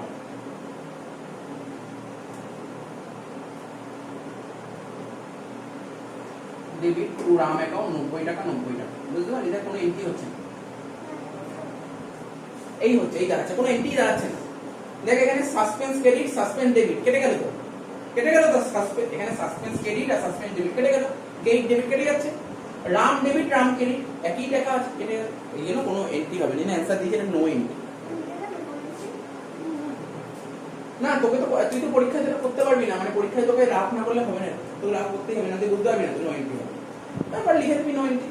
debit to Ram account 90 টাকা 90 টাকা, বুঝতে পারলি, এটা কোনো এন্ট্রি হচ্ছে না, এই হচ্ছে এই দাঁড়াচ্ছে, কোনো এন্ট্রি দাঁড়াচ্ছে না। দেখ এখানে সাসপেন্স ক্রেডিট সাসপেন্স ডেবিট কেটে গেল তো, কেটে গেল তো সাসপেন্স, এখানে সাসপেন্স ক্রেডিট আর সাসপেন্স ডেবিট কেটে গেল, ক্রেডিট ডেবিট কেটে যাচ্ছে, রাম ডেবিট রাম ক্রেডিট একই টাকা আছে, কেটে গেল, এই জন্য কোনো এন্ট্রি হবে না, অ্যানসার দিয়েছে নো এন্ট্রি। না তোকে তো, তুই তো পরীক্ষায় যেটা করতে পারবি না, মানে পরীক্ষায় তোকে রাফ না করলে হবে না, তোকে রাফ করতেই হবে না, তুই বুঝতে পারবি না, তুই নো এন্ট্রি হবে, তারপর লিখে দিবি নো এন্ট্রি,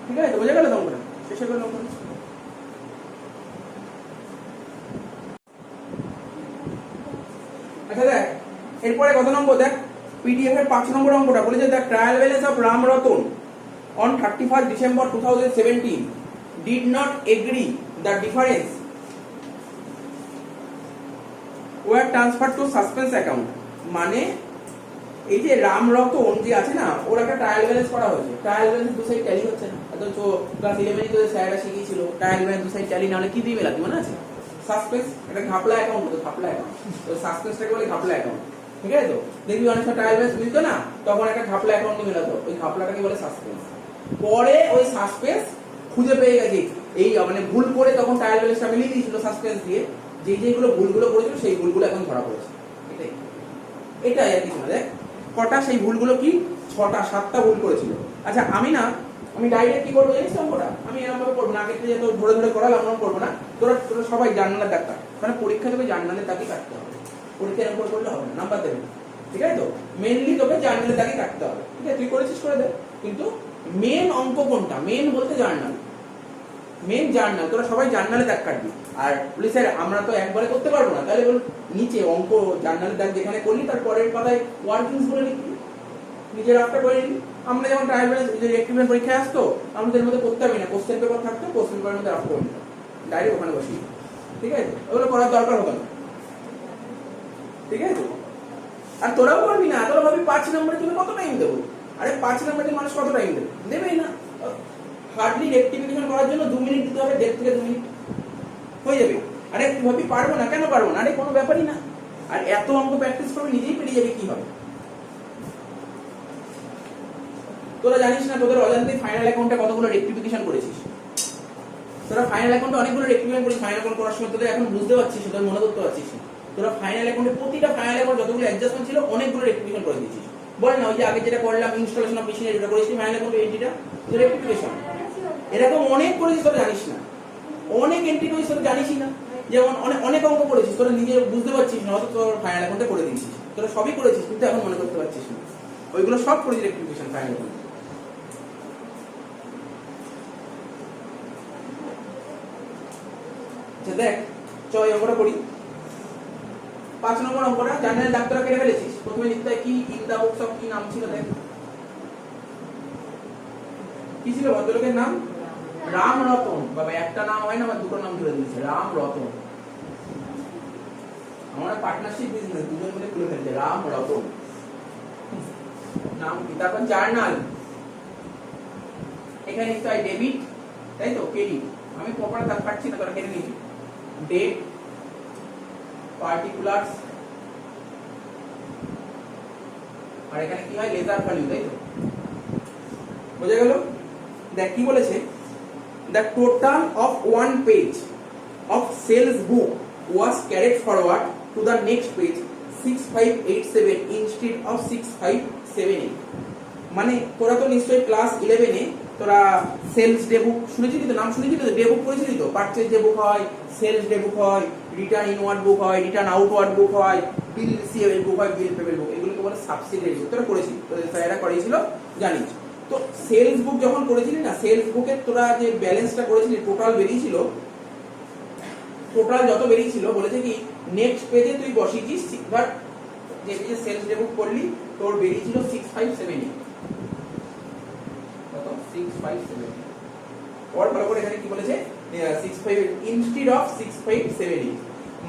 ঠিক আছে, বোঝা গেল তোমরা, শেষে গেল। আচ্ছা দেখ এরপরে কত নম্বর, দেখ পিডিএফ এর 5 নম্বর অঙ্কটা বলেছে, দেখ trial balance of Ram Ratan on 31st December 2017 did not agree the difference were transferred to suspense account, মানে এই যে রাম রতন যে আছে না, ওর একটা ট্রায়াল ব্যালেন্স করা হয়েছে, ট্রায়াল ব্যালেন্স দু সাইড ট্যালি হচ্ছে না, অথচ ক্লাস 11 তো স্যাররা শিখিয়েছিল ট্রায়াল ব্যালেন্স দু সাইড ট্যালি না হলে কি দিয়ে মেলাতে, মনে আছে, সাসপেন্স, এটা ঘাপলা অ্যাকাউন্ট হতো, ঘাপলা অ্যাকাউন্ট, তো সাসপেন্সটাকে বলে ঘাপলা অ্যাকাউন্ট, ঠিক আছে, তো দেখবি অনেক সময় ট্রায়াল ব্যালেন্স মিলতো না, তখন একটা ঘাপলা অ্যাকাউন্ট মেলাতো, ওই ঘাপলাটাকে বলে সাসপেন্স। পরে ওই সাসপেন্স খুঁজে পেয়ে গেছে, এই মানে ভুল করে তখন ট্রায়াল ব্যালেন্সটা মিলিয়ে দিয়েছিল সাসপেন্স দিয়ে, যেগুলো ভুলগুলো করেছিল সেই ভুলগুলো এখন ধরা পড়েছে, এটাই এটাই আর কিছু না। দেখ কটা সেই ভুলগুলো কি 6টা 7টা ভুল করেছিল। আচ্ছা আমি ডাইরেক্ট কি করবো জানিস অঙ্কটা, আমি এরকম ভাবে করবো না, আগে থেকে তো ধরে ধরে করালাম এরকম করবো না, তোরা সবাই জার্নালের দাগ কাট, মানে পরীক্ষা তোকে জার্নালের দাগই কাটতে হবে, পরীক্ষা এরকম করলে হবে না, নাম্বার দেবে না, ঠিক আছে, তো মেইনলি তোকে জার্নালের দাগই কাটতে হবে, ঠিক আছে, তুই করেছিস করে দে, কিন্তু মেন অঙ্ক কোনটা, মেন বলতে জার্নাল, মেন জার্নাল, তোরা সবাই জার্নালে দাগ কাটবি। আর বলি স্যার আমরা তো একবারে করতে পারবো না, তাহলে বল নিচে অঙ্ক জার্নালের দাগ যেখানে করলি তার পরের পাতায় ওয়ার্কিংস বলে লিখবি, নিজের রাফটা করে নিবি। আমরা যেমন ট্রায়াল ব্যালেন্স যে রেক্টিফিকেশন পরীক্ষায় আসতো, আমাদের মধ্যে করতে হবে না, কোশ্চেন পেপার থাকতো, কোশ্চেন পেপারের মধ্যে রাফ করে নিতাম, ডাইরেক্ট ওখানে বসিয়ে, ঠিক আছে, ওগুলো করার দরকার হতো না, ঠিক আছে। আর তোরাও পারবি না, তোরা ভাবি 5 নম্বরে তুমি কত টাইম দেবো, আরে 5 নম্বরে মানুষ কত টাইম দেবে, দেবেই না, হার্ডলি রেক্টিফিকেশন করার জন্য 2 মিনিট দিতে হবে, 1.5 থেকে 2 মিনিট হয়ে যাবে। আরে তুই ভাবি পারবো না, কেন পারবো না, আরে কোনো ব্যাপারই না, আর এত অঙ্ক প্র্যাকটিস করবে নিজেই পেরে যাবে, কি হবে। তোরা জানিস না তোদের অজান্তে ফাইনাল অ্যাকাউন্টে কতগুলো রেক্টিফিকেশন করেছিস, তোরা ফাইনাল অ্যাকাউন্টে অনেকগুলো রেক্টিফিকেশন করেছিস, ফাইনাল অ্যাকাউন্ট করার সময় তোদের এখন বুঝতে পারছিস, তোদের মনে করতে পারছিস, তোরা ফাইনাল অ্যাকাউন্টে প্রতিটা ফাইনাল অ্যাকাউন্ট যতগুলো অ্যাডজাস্টমেন্ট ছিল অনেকগুলো রেক্টিফিকেশন করে দিয়েছিস, বল না ওই যে আগে যেটা করলাম ইনস্টলেশন অফ মেশিনারি, যেটা করেছিস ফাইনাল অ্যাকাউন্টে এন্ট্রিটা রেক্টিফিকেশন, এরকম অনেক করেছিস, তোরা জানিস না, অনেক এন্ট্রি করেছিস তোরা জানিসই না, যেমন অনেক অঙ্ক করেছিস তোরা নিজে বুঝতে পারছিস না, অথচ তোর ফাইনাল অ্যাকাউন্টে করে দিয়েছিস, তোরা সবই করেছিস কিন্তু এখন মনে করতে পারছিস না, ওইগুলো সব করেছিস রেক্টিফিকেশন ফাইনাল অ্যাকাউন্টে। দেখ চল অঙ্কটা করি, 5 নম্বর অঙ্কটা জার্নাল ডাক্তার কেটে ফেলেছিস, প্রথমে লিখতে হয় কি ইন দা বুকস অফ, কি নাম ছিল, দেখ কি ছিল ভদ্রলোকের নাম, রাম রতন, বাবা একটা নাম হয় না, আমার দুটো নাম ধরে দিয়েছে, রাম রতন, আমরা পার্টনারশিপ বিজনেস দুজন মিলে খুলে ফেলছে, রাম রতন নাম কি, তারপর জার্নাল, এখানে লিখতে হয় ডেবিট, তাই তো, ক্রেডিট, আমি প্রপার দাগ কাটছি না, তোরা কেটে নিবি, ডেট, পার্টিকুলারস, আর এখানে কি হয় লেজার ভ্যালু, তাই তো, বোঝা গেল। দেখ কি বলেছে, the total of one page of sales book was carried forward to the next page 6587 instead of 6578, মানে তোরা তো নিশ্চয়ই ক্লাস 11 এ তোরা সেলস ডে বুক শুনেছিলি তো, নাম শুনেছিলি তো, ডে বুক পড়েছিলি তো, পারচেজ ডে বুক হয়, সেলস ডে বুক হয়, রিটার্ন ইনওয়ার্ড বুক হয়, রিটার্ন আউটওয়ার্ড বুক হয়, বিল রিসিভেবল বুক হয়, বিল পেবল বুক, এগুলোকে বলে সাবসিডিয়ারি বুক। তোরা করেছিলি, তোদের স্যারেরা করিয়েছিল জানিস। তো সেলস বুক যখন করেছিলি না, সেলস বুকে তোরা যে ব্যালেন্সটা করেছিলি টোটাল বেরিয়েছিল, টোটাল যত বেরিয়েছিল বলেছে কি নেক্সট পেজে তুই বসিয়েছিস, ধর যে পেজে সেলস ডে বুক করলি তোর বেরিয়েছিল 6578, কত 6578, পর ভালো করে এখানে কি বলেছে 65 ইনস্টেড অফ 6578,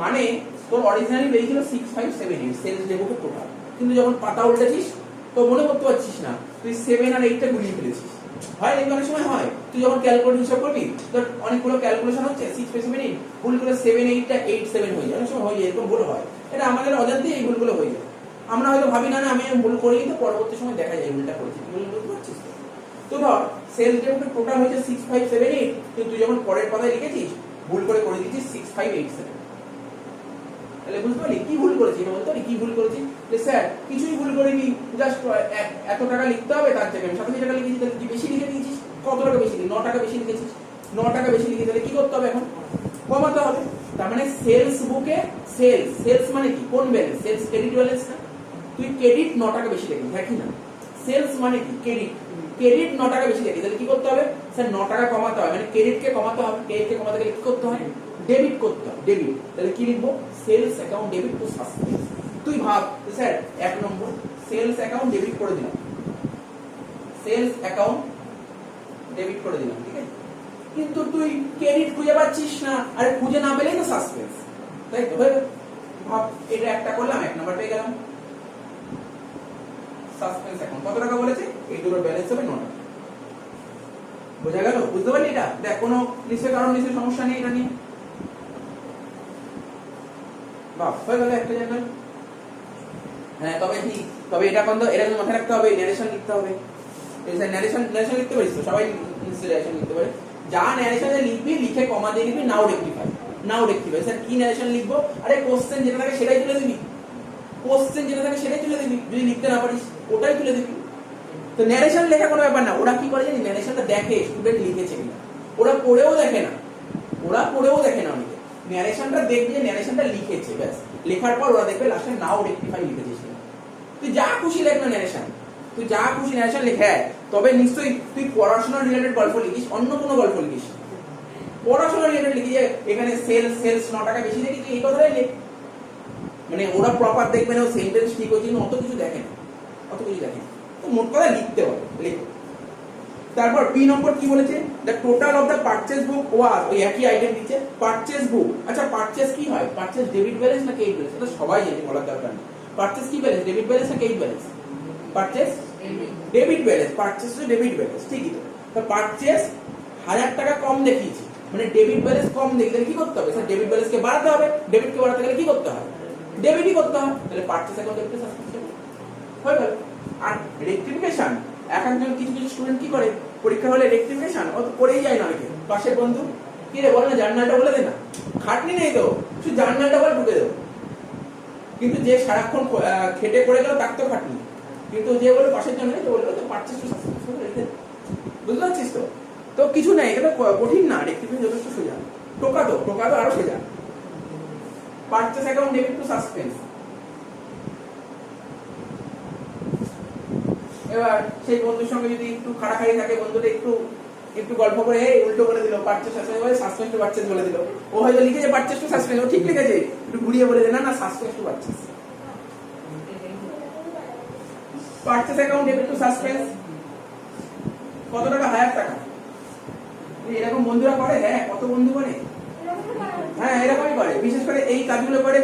মানে তোর অরিজিনালি বেরিয়েছিল 6578 সেলস ডে বুকের টোটাল, কিন্তু যখন পাতা উল্টেছিস তো মনে করতে পারছিস না, তুই 7 আর 8টা গুলিয়ে ফেলেছিস। হয় এই অনেক সময় হয়, তুই যখন ক্যালকুলেট হিসাব করবি তোর অনেকগুলো ক্যালকুলেশন হচ্ছে 6/7 ভুল করে 7/8টা 8/7 হয়ে যায়, অনেক সময় হয় এরকম ভুল হয়, এটা আমাদের অজান্তেই এই ভুলগুলো হয়ে যায়। আমরা হয়তো ভাবি না আমি ভুল করিনি, তো পরবর্তী সময় দেখা যায় ভুলটা করেছি, ভুল বুঝতে পারছিস তো? তো ধর সেলস ডে বুকের টোটাল হয়েছে 6578, কিন্তু তুই যখন পরের পাতায় লিখেছিস ভুল করে দিয়েছিস 6587, তাহলে বুঝতে পারলি কি ভুল করেছি, এটা বলতে পারি কি ভুল করেছি, যে স্যার কিছুই ভুল করিনি, জাস্ট এত টাকা লিখতে হবে, তার জায়গায় 87 টাকা লিখেছি, তাহলে তুই বেশি লিখে দিয়েছিস, কত টাকা বেশি, 9 টাকা বেশি লিখেছিস, 9 টাকা বেশি লিখে তাহলে কি করতে হবে, এখন কমাতে হবে। তার মানে সেলস বুকে সেলস মানে কি, কোন ব্যালেন্স, সেলস ক্রেডিট ব্যালেন্স না, তুই ক্রেডিট 9 টাকা বেশি লিখবি, হ্যাঁ কি না, সেলস মানে কি ক্রেডিট 9 টাকা বেশি লিখবি, তাহলে কি করতে হবে স্যার 9 টাকা কমাতে হবে, মানে ক্রেডিটকে কমাতে হবে, ক্রেডিটকে কমাতে গেলে কি করতে হয়, ডেবিট করতে হবে, ডেবিট, তাহলে কি লিখবো sales account debit to suspense. তুই ভাব sir 1 number sales account debit করে দিলাম, সেলস অ্যাকাউন্ট ডেবিট করে দিলাম, ঠিক আছে, কিন্তু তুই ক্রেডিট খুঁজে পাচ্ছিস না, আরে খুঁজে না পেলেই তো সাসপেন্স, তাই তো, ভাব এটা একটা করলাম 1 নম্বর পেয়ে গেলাম, সাসপেন্স অ্যাকাউন্ট কত টাকা বলেছে, এই দুটোর ব্যালেন্স হবে 9 টাকা, বোঝা গেল, বুঝতে পারলি এটা, দেখ কোনো নিশ্চয় কারণ নিশ্চয় সমস্যা নেই এটা নিয়ে, বাহ হয়ে গেল একটা জায়গায়। হ্যাঁ তবে ঠিক, তবে এটা কিন্তু এটা মাথায় রাখতে হবে, ন্যারেশন লিখতে হবে, ন্যারেশন লিখতে পারিস তো, সবাই ন্যারেশন লিখতে পারে, যা ন্যারেশনে লিখবি লিখে কমা দিয়ে লিখবি, নাও রেক্টিফাই, স্যার কি ন্যারেশন লিখবো, আরে কোশ্চেন যেটা থাকে সেটাই তুলে দিবি, কোশ্চেন যেটা থাকে সেটাই তুলে দিবি, যদি লিখতে না পারিস ওটাই তুলে দিবি। তো ন্যারেশন লেখা কোনো ব্যাপার না, ওরা কি করে জানি ন্যারেশনটা দেখে স্টুডেন্ট লিখেছে কিনা, ওরা পড়েও দেখে না অনেকে, ন্যারেশনটা দেখবে যে ন্যারেশনটা লিখেছে, ব্যাস লেখার পর ওরা দেখবে লাস্টে নাও রেক্টিফাই লিখেছিস, তুই যা খুশি লেখ না ন্যারেশন, তুই যা খুশি ন্যারেশন লেখে, তবে নিশ্চয়ই তুই পড়াশোনা রিলেটেড গল্প লিখিস, অন্য কোনো গল্প লিখিস, পড়াশোনা রিলেটেড লিখি যে এখানে সেলস 9 টাকা বেশি লিখেছি এই কথাটাই লেখ, মানে ওরা প্রপার দেখবে না সেন্টেন্স ঠিক হচ্ছে না, অত কিছু দেখে না, তো মোট কথা লিখতে হবে, লেখো। তারপর বি নম্বর কি বলেছে, the total of the purchase book was, ওই একই আইটেম দিচ্ছে পারচেজ বুক। আচ্ছা পারচেজ কি হয়, পারচেজ ডেবিট ব্যালেন্স না ক্রেডিট ব্যালেন্স, এটা সবাই জানে, বলার দরকার নেই, পারচেজ কি ব্যালেন্স, ডেবিট ব্যালেন্স না credit balance, purchase debit balance, purchase তো ডেবিট ব্যালেন্স, ঠিকই তো পারচেজ 1000 টাকা কম দেখিয়েছি, মানে ডেবিট ব্যালেন্স কম দেখি, তাহলে কি করতে হবে স্যার, ডেবিট ব্যালেন্সকে বাড়াতে হবে, ডেবিটকে বাড়াতে গেলে কি করতে হবে, ডেবিটই করতে হবে, তাহলে পারচেজ অ্যাকাউন্ট ডেবিট সাসপেন্স হয়ে গেল। আর রেক্টিফিকেশন, একজন কিছু স্টুডেন্ট কি করে পরীক্ষা হলে রেক্টিফিকেশন ও তো করেই যায় না, অনেকে পাশের বন্ধু কি রে বলে না জার্নালটা বলে দে না, খাটনি নেই তো শুধু জার্নালটা বলে ঢুকে দেবো, কিন্তু যে সারাক্ষণ খেটে করে গেল তার তো খাটনি, কিন্তু যে বলে পাশের জন্য তো বললো তো পারচেজ টু সাসপেন্স রেখে, বুঝতে পারছিস তো, তো কিছু নাই, এটা কঠিন না, রেক্টিফিকেশন যথেষ্ট সোজা, টোকা তো আরো সোজা, purchase account debit to suspense. এবার সেই বন্ধুর সঙ্গে যদি একটু খাড়াখাড়ি থাকে, বন্ধুটা একটু গল্প করে উল্টো বলে দিল পারচেজ সাসপেন্স টু পারচেজ বলে দিল, ও হয়তো লিখেছে পারচেজ টু সাসপেন্স, ও ঠিক লিখেছে, একটু ঘুরিয়ে বলে দে না suspense two purchase, purchase account debit to suspense কত টাকা, 1000 টাকা, এরকম বন্ধুরা করে, হ্যাঁ কত বন্ধু করে, হ্যাঁ এরকমই করে, বিশেষ করে এই কাজগুলো করে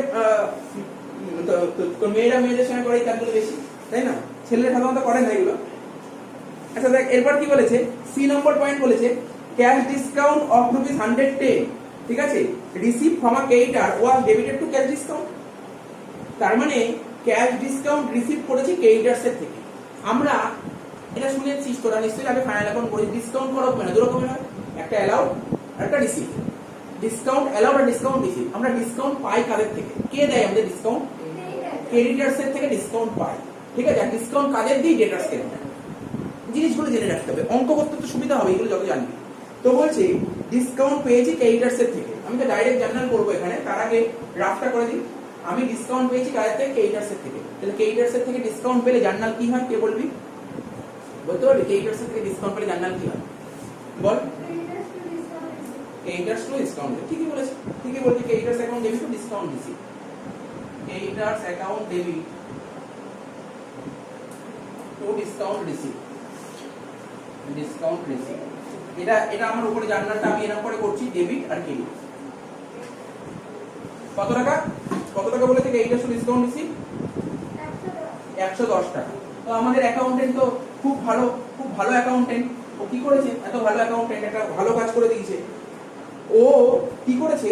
মেয়েদের সঙ্গে করে এই কাজগুলো বেশি, তাই না, ছেলেরা সাধারণত করে না এগুলো। আচ্ছা দেখ এরপর কি বলেছে, সি নম্বর পয়েন্ট বলেছে ক্যাশ ডিসকাউন্ট অফ ₹110, ঠিক আছে, receive from a creditor was debited two cash discount, তার মানে ক্যাশ ডিসকাউন্ট রিসিভ করেছি ক্রেডিটার্স এর থেকে। আমরা এটা শুনেছিস তোরা নিশ্চয়ই, আগে ফাইনাল অ্যাকাউন্ট করি, ডিসকাউন্ট করা হবে না, দু রকমের হয়, একটা অ্যালাউড আর একটা রিসিভ, ডিসকাউন্ট অ্যালাউড আর ডিসকাউন্ট রিসিভ। আমরা ডিসকাউন্ট পাই কাদের থেকে, কে দেয় আমাদের ডিসকাউন্ট, ক্রেডিটার্স এর থেকে ডিসকাউন্ট পাই, ঠিক আছে, আর ডিসকাউন্ট কাদের দিই, ডেটার্স কে দেয়, জিনিসগুলো জেনে রাখতে হবে, অঙ্ক করতে তো সুবিধা হবে এগুলো যত জানবি। তো বলছি ডিসকাউন্ট পেয়েছি ক্রেডিটার্স এর থেকে, আমি তো ডাইরেক্ট জার্নাল করবো এখানে, তার আগে রাফটা করে দিই। আমি ডিসকাউন্ট পেয়েছি কাদের থেকে? ক্রেডিটার্স এর থেকে। তাহলে ক্রেডিটার্স এর থেকে ডিসকাউন্ট পেলে জার্নাল কি হয়, কে বলবি? বলতে পারবি ক্রেডিটার্স এর থেকে ডিসকাউন্ট পেলে জার্নাল কি হয়? বল। ক্রেডিটার্স টু ডিসকাউন্ট, ঠিকই বলেছে, ঠিকই বলছি। Creditors account debit to discount receive, creditors account debit to discount receive, discount receive. এটা আমার উপরে জার্নালটা আমি এরকম করে করছি, ডেবিট আর ক্রেডিট। কত টাকা? কত টাকা বলেছে ক্রেডিটার্স টু ডিসকাউন্ট রিসিভ? 110 টাকা। তো আমাদের অ্যাকাউন্টেন্ট তো খুব ভালো অ্যাকাউন্টেন্ট। ও কি করেছে? এত ভালো অ্যাকাউন্টেন্ট একটা ভালো কাজ করে দিয়েছে। ও কি করেছে?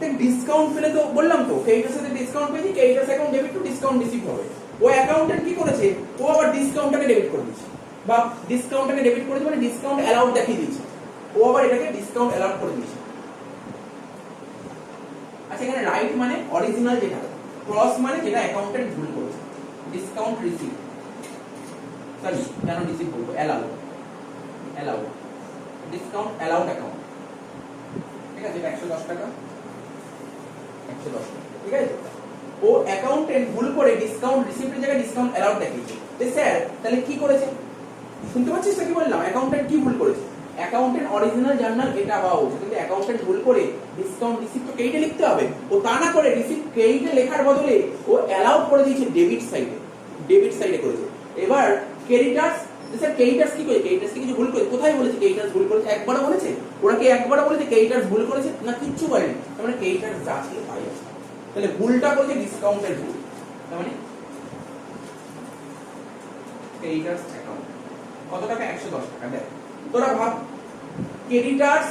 দেখ ডিসকাউন্ট পেলে তো বললাম তো ক্রেডিটার্স এর ডিসকাউন্ট পেয়েছি, creditors account debit to discount receive হবে। ও অ্যাকাউন্টেন্ট কি করেছে? ও আবার ডিসকাউন্টটাকে ডেবিট করে দিয়েছে, বা ডিসকাউন্টটাকে ডেবিট করে দিয়েছে মানে ডিসকাউন্ট অ্যালাউড দেখিয়ে দিয়েছে। ও আবার এটাকে ডিসকাউন্ট অ্যালাউড করে দিয়েছে। আচ্ছা, এখানে রাইট মানে অরিজিনাল যেটা, ক্রস মানে যেটা অ্যাকাউন্টেন্ট ভুল করেছে। ডিসকাউন্ট রিসিভ, সরি কেন রিসিভ বলবো, allowed, allowed, discount allowed account, ঠিক আছে? 110 টাকা, 110 টাকা, ঠিক আছে? ও অ্যাকাউন্টেন্ট ভুল করে ডিসকাউন্ট রিসিপ্টের জায়গায় ডিসকাউন্ট অ্যালাউড দেখিয়েছে। তো স্যার তাহলে কি করেছে? শুনতে পাচ্ছিস তো কি বললাম? অ্যাকাউন্টেন্ট কি ভুল করেছে? অ্যাকাউন্টেন্ট অরিজিনাল জার্নাল এটা হওয়া উচিত, কিন্তু অ্যাকাউন্টেন্ট ভুল করে ডিসকাউন্ট রিসিপ্ট তো ক্রেডিটে লিখতে হবে। ও তা না করে রিসিপ্ট ক্রেডিটে লেখার বদলে ও অ্যালাউড করে দিয়েছে ডেবিট সাইডে, ডেবিট সাইডে করেছে। এবার ক্রেডিটার্স, স্যার ক্রেডিটার্স কি করে? ক্রেডিটার্স কি কিছু ভুল করে? কোথায় বলেছে ক্রেডিটার্স ভুল করেছে? একবারও বলেছে? ওরা কি একবারও বলেছে ক্রেডিটার্স ভুল করেছে? না, কিচ্ছু বলেনি। তার মানে ক্রেডিটার্স যা ছিল তাই আছে। তাহলে ভুলটা করেছে ডিসকাউন্টের ভুল। তার মানে ক্রেডিটার্স অ্যাকাউন্ট কত টাকা? 110 টাকা। দেখ তোরা ভাব, ক্রেডিটার্স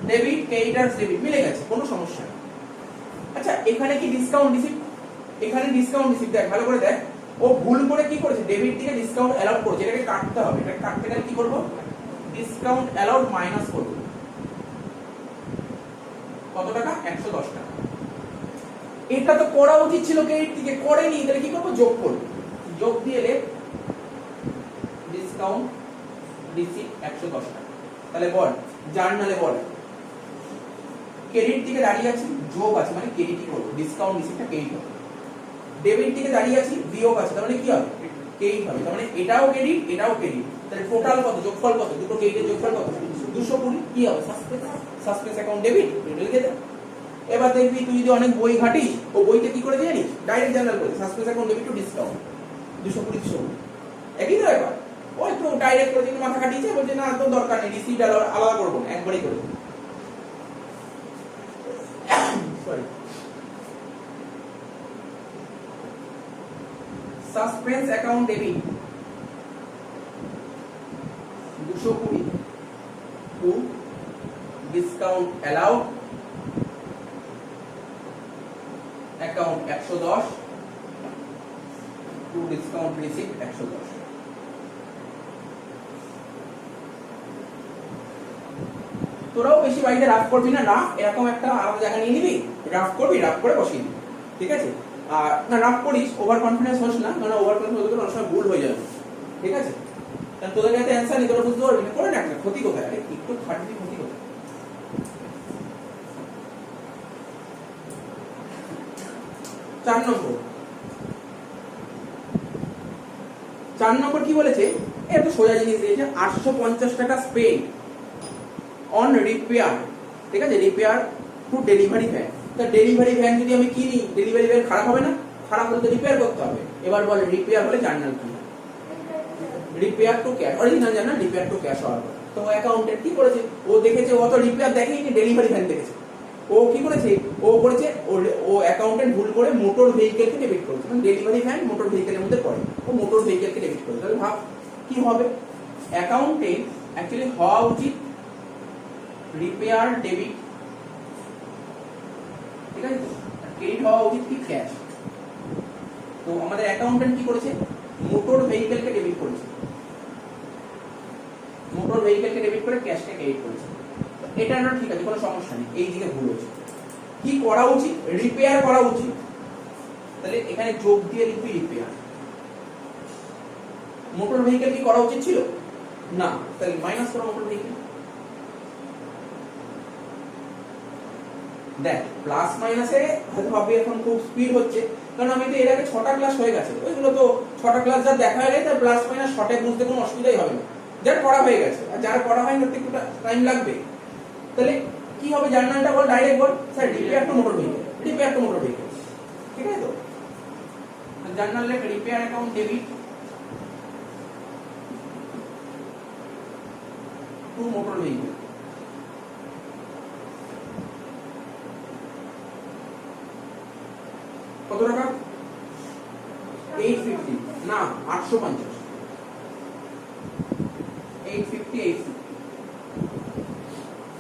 ডেবিট, ক্রেডিটার্স ডেবিট মিলে গেছে, কোনো সমস্যা নেই। আচ্ছা, এখানে কি ডিসকাউন্ট রিসিপ্ট? এখানে ডিসকাউন্ট রিসিপ্ট, দেখ ভালো করে দেখ। ও ভুল করে কি করেছে? ডেবিট থেকে ডিসকাউন্ট অ্যালাউড করেছে, এটাকে কাটতে হবে। এটা কাটতে গেলে কি করব? ডিসকাউন্ট অ্যালাউড মাইনাস করব। কত টাকা? 110 টাকা। এটা তো করা উচিত ছিল ক্রেডিট থেকে, করেনি। তাহলে কি করব? যোগ করব। যোগ দিয়ে লে ডিসকাউন্ট রিসিপ্ট 110 টাকা। তাহলে বল জার্নালে বল ক্রেডিট থেকে দাঁড়িয়ে আছি, যোগ আছে মানে ক্রেডিটই করব, ডিসকাউন্ট রিসিপ্টটা ক্রেডিট হবে। ডেবিট থেকে দাঁড়িয়ে আছি, বিয়োগ আছে, তার মানে কি হবে? ক্রেডিট হবে। তার মানে এটাও ক্রেডিট, এটাও ক্রেডিট। তাহলে টোটাল কত? যোগফল কত? দুটো ক্রেডিটের যোগফল কত? 220। কি হবে? সাসপেন্স অ্যাকাউন্ট ডেবিট, লিখে দে। এবার দেখবি তুই যদি অনেক বই ঘাটিস, ও বইতে কি করে জানিস? ডাইরেক্ট জার্নাল করে suspense account debit to discount 220 একই তো ব্যাপার। ও একটু ডাইরেক্ট করে দিন, মাথা কাটিয়েছে, বলছে না তো দরকার নেই, রিসিপ্ট আলাদা করবো না, একবারই করে sorry. Suspense account debit 220 to discount allowed account 110 to discount receipt 110। তোরাও বেশি বাড়িতে রাফ করবি না, রাফ এরকম একটা আলাদা জায়গা নিয়ে নিবি, রাফ করবি, রাফ করে বসিয়ে দিবি, ঠিক আছে? আর না রাফ করিস, ওভার কনফিডেন্স হোস না, কারণ ওভার কনফিডেন্স হলে অনেক সময় ভুল হয়ে যাবে, ঠিক আছে? কারণ তোদের কাছে অ্যান্সার নেই, তোরা বুঝতে পারবি না, করে না, ক্ষতি কোথায়? আরে একটু খাটবি, ক্ষতি কোথায়? 4 নম্বর কি বলেছে? এত সোজা জিনিস দিয়েছে, 850 টাকা স্পেন্ড অন রিপেয়ার, ঠিক আছে? Repair to delivery van. তা ডেলিভারি ভ্যান যদি আমি কিনি, ডেলিভারি ভ্যান খারাপ হবে না? খারাপ হলে তো রিপেয়ার করতে হবে। এবার বল রিপেয়ার হলে জার্নাল কি? Repair to cash, original journal repair to cash হওয়ার পর। তো অ্যাকাউন্টেন্ট কি করেছে? ও দেখেছে অত রিপেয়ার দেখেনি, ডেলিভারি ভ্যান দেখেছে। ও কি করেছে? ও করেছে ও অ্যাকাউন্টেন্ট ভুল করে মোটর ভেহিকেলকে ডেবিট করেছে, মানে ডেলিভারি ভ্যান মোটর ভেহিকেলের মধ্যে পড়ে, ও মোটর ভেহিকেলকে ডেবিট করেছে। তাহলে ভাব কি হবে? অ্যাকাউন্টেন্ট অ্যাকচুয়ালি হওয়া উচিত রিপেয়ার ডেবিট, ঠিক আছে? ক্রেডিট হওয়া উচিত কি? ক্যাশ। তো আমাদের অ্যাকাউন্টেন্ট কি করেছে? মোটর ভেহিকেলকে ডেবিট করেছে, মোটর ভেহিকেলকে ডেবিট করে ক্যাশকে ক্রেডিট করেছে। এটা না, ঠিক আছে, কোনো সমস্যা নেই, এই দিকে ভুল হয়েছে। কি করা উচিত? রিপেয়ার করা উচিত। তাহলে এখানে যোগ দিয়ে লিখবি রিপেয়ার, মোটর ভেহিকেল কি করা উচিত ছিল না, তাহলে মাইনাস করো মোটর ভেহিকেল। দেখ প্লাস মাইনাসে হয়তো ভাবি এখন খুব স্পিড হচ্ছে, কারণ আমি তো এর আগে 6টা ক্লাস হয়ে গেছে, ওইগুলো তো 6টা ক্লাস যা দেখা হয়ে গেছে, প্লাস মাইনাস শর্টে বুঝতে কোনো অসুবিধাই হবে না, যার পড়া হয়ে গেছে। আর যার পড়া হয়নি তাতে একটু টাইম লাগবে। তাহলে কি হবে জার্নালটা বল, ডাইরেক্ট বল sir repair to motor vehicle, repair to motor vehicle, ঠিক আছে? তো জার্নাল লেখ repair account debit to motor vehicle. কত টাকা? 850 না 850, 850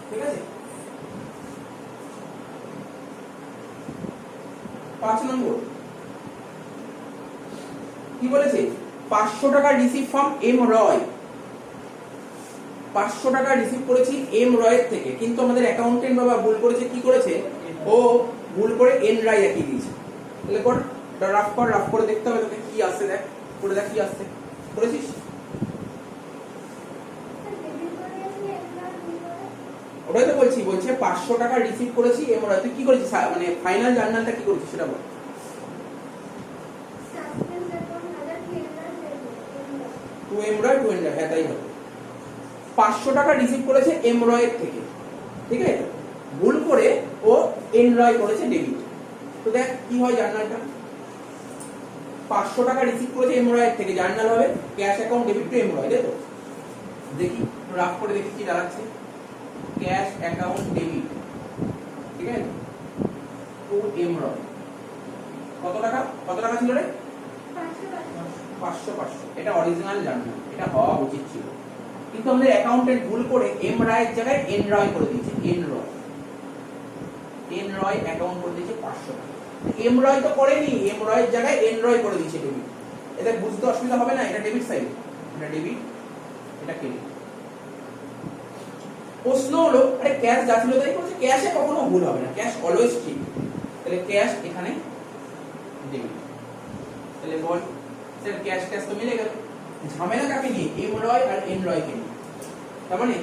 ঠিক আছে। 5 নম্বর কি বলেছে? 500 টাকা রিসিভ ফ্রম এম রয়, 500 টাকা রিসিভ করেছি এম রয়ের থেকে, কিন্তু আমাদের অ্যাকাউন্টেন্ট বাবা ভুল করেছে। কি করেছে? ও ভুল করে এন রায় দেখিয়ে দিয়েছে। তাহলে কর রাফ কর, রাফ করে দেখতে হবে তোকে কি আসছে, দেখ করে দেখ কি আসছে। করেছিস? ওটাই তো বলছি, বলছে 500 টাকা রিসিভ করেছি এম রয়। তুই কি করেছিস মানে ফাইনাল জার্নালটা কি করেছিস সেটা বল। Two M Roy, to N রয়, হ্যাঁ তাই হবে। 500 টাকা রিসিভ করেছে এম রয়ের থেকে, ঠিক আছে, ভুল করে ও এন রয় করেছে ডেবিট। তো দেখ কি হয় জার্নালটা, 500 টাকা রিসিভ করেছে এম রয়ের থেকে, জার্নাল হবে cash account debit to M Roy. দেখো দেখি রাফ করে দেখি কি দাঁড়াচ্ছে। ক্যাশ অ্যাকাউন্ট ডেবিট, ঠিক আছে, টু এম রয়। কত টাকা, কত টাকা ছিল রে? 500 500। এটা অরিজিনাল জার্নাল, এটা হওয়া উচিত ছিল, কিন্তু আমাদের অ্যাকাউন্টেন্ট ভুল করে এম রায়ের জায়গায় এন রয় করে দিয়েছে। এন রয়, এন রয় অ্যাকাউন্ট করে দিয়েছে 500 টাকা। এম রয় তো করেনি, এম রয়ের জায়গায় এন রয় করে দিয়েছে ডেবিট। এটা বুঝতে অসুবিধা হবে না, এটা ডেবিট সাইড, এটা ডেবিট, এটা ক্রেডিট। প্রশ্ন হলো আরে ক্যাশ যা ছিল তাই করেছে, ক্যাশে কখনো ভুল হবে না, ক্যাশ অলওয়েজ ঠিক। তাহলে ক্যাশ এখানে ডেবিট। তাহলে বল স্যার ক্যাশ ক্যাশ তো মিলে গেল, ঝামেলা কাকে নিয়ে? এম রয় আর এন রয় কে নিয়ে। তার মানে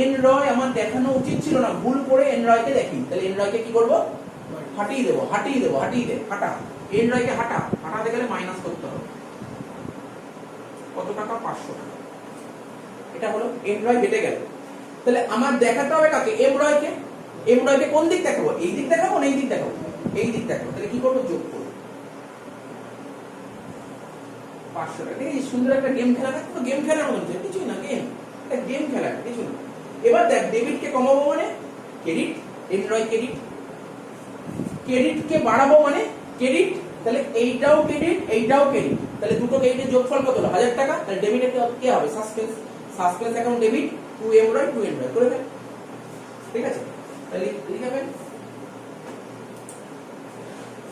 এন রয় আমার দেখানো উচিত ছিল না, ভুল করে এন রয় কে দেখি। তাহলে এন রয় কে কি করব? হাটিয়ে দেবো, হাটিয়ে দেবো, হাটিয়ে দে, হাঁটা। এন রয় কে হাঁটা, হাঁটাতে গেলে মাইনাস করতে হবে। কত টাকা? 500 টাকা। এটা হলো এন রয় হেঁটে গেল। তাহলে আমার দেখাতে হবে কাকে? এম রয় কে। এম রয় কে কোন দিক দেখাবো? এই দিক দেখাবো না এই দিক দেখাবো? এই দিক দেখাবো। তাহলে কি করবো? যোগ করবো 500 টাকা। দেখি সুন্দর একটা গেম খেলা, তো গেম খেলার মতো কিছুই না, গেম, এটা গেম খেলা কিছু না। এবার দেখ ডেবিট কে কমাবো মানে ক্রেডিট, এন রয় ক্রেডিট, ক্রেডিট কে বাড়াবো মানে ক্রেডিট, তাহলে এইটাও ক্রেডিট এইটাও ক্রেডিট, তাহলে দুটো ক্রেডিটের যোগফল কত হলো? 1000 টাকা। তাহলে ডেবিটে কি হবে? Suspense, suspense account debit to M Roy, to N Roy করে দেন, ঠিক আছে? তাহলে লিখাবেন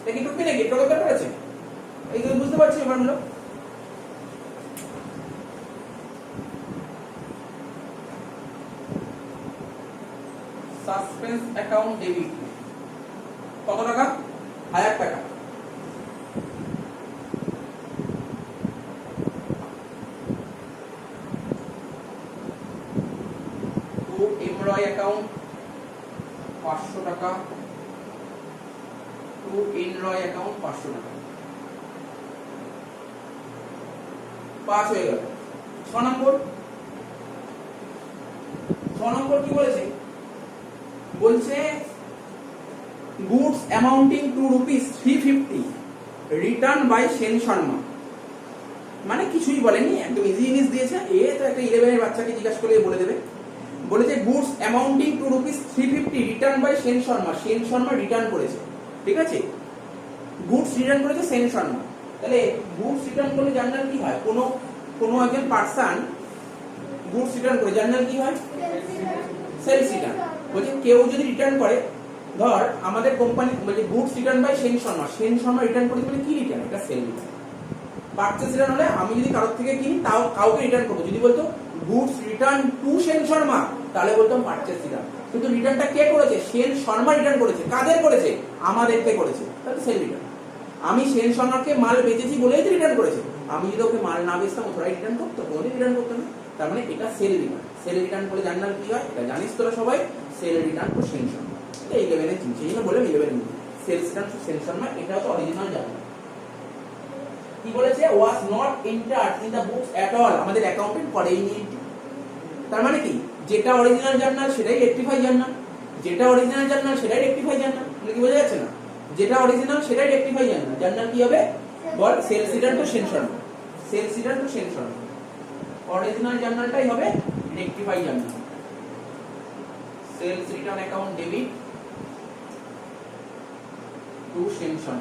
দেখি টুকি নাকি এটা কত আছে এইগুলো বুঝতে পারছি এবার হলো। সাসপেন্স অ্যাকাউন্ট ডেবিট কত টাকা? 1000 টাকা। টু এম রয় অ্যাকাউন্ট 500 টাকা, টু এন রয় অ্যাকাউন্ট 500 টাকা। 5 হয়ে গেল। 6 নম্বর, 6 নম্বর কি বলেছে? বলছে goods amounting to rupees 350 return by Sen Sharma. মানে কিছুই বলেনি, একদম ইজি জিনিস দিয়েছে। এ তো একটা 11 এর বাচ্চাকে জিজ্ঞাসা করে বলে দেবে। বলেছে goods amounting to rupees 350 return by Sen Sharma. Sen Sharma return করেছে, ঠিক আছে? গুডস রিটার্ন করেছে সেন শর্মা। তাহলে গুডস রিটার্ন করলে জার্নাল কি হয়? কোনো একজন পার্সন গুডস রিটার্ন করে জার্নাল কি হয়? Sales return. বলছে কেউ যদি রিটার্ন করে, ধর আমাদের কোম্পানি বলছে goods return by Sen Sharma, Sen Sharma return করেছে মানে কি রিটার্ন? এটা সেল রিটার্ন। পারচেজ রিটার্ন হলে আমি যদি কারোর থেকে কিনি তাও কাউকে রিটার্ন করবো। যদি বলতো goods return to Sen Sharma তাহলে বলতাম পারচেজ রিটার্ন। কিন্তু রিটার্নটা কে করেছে? সেন শর্মা রিটার্ন করেছে। কাদের করেছে? আমাদেরকে করেছে, তাহলে সেল রিটার্ন। আমি সেন শর্মাকে মাল বেচেছি বলেই তো রিটার্ন করেছে। আমি যদি ওকে মাল না বেচতাম ওরা রিটার্ন করতো, কোনোদিন রিটার্ন করতো না। তার মানে এটা সেল রিটার্ন। সেল রিটার্ন করে জার্নাল কি হয় এটা জানিস তোরা সবাই, সেল রিটার্ন টু সেনশন। এটা 11 চিনছি, এই জন্য বললাম 11 সেলস রিটার্ন টু সেনশন না, এটা হচ্ছে অরিজিনাল জার্নাল। কি বলেছে, was not entered in the books at all, আমাদের অ্যাকাউন্টেন্ট করেইনি। তার মানে কি, যেটা অরিজিনাল জার্নাল সেটাই রেকটিফাই জার্নাল, যেটা অরিজিনাল জার্নাল সেটাই রেকটিফাই জার্নাল। কি বোঝা যাচ্ছে না, যেটা অরিজিনাল সেটাই রেকটিফাই জার্নাল। জার্নাল কি হবে বল, সেলস রিটার্ন টু সেনশন, সেলস রিটার্ন টু সেনশন। অরিজিনাল জার্নালটাই হবে rectify journal. Sales return account debit to সেনশন।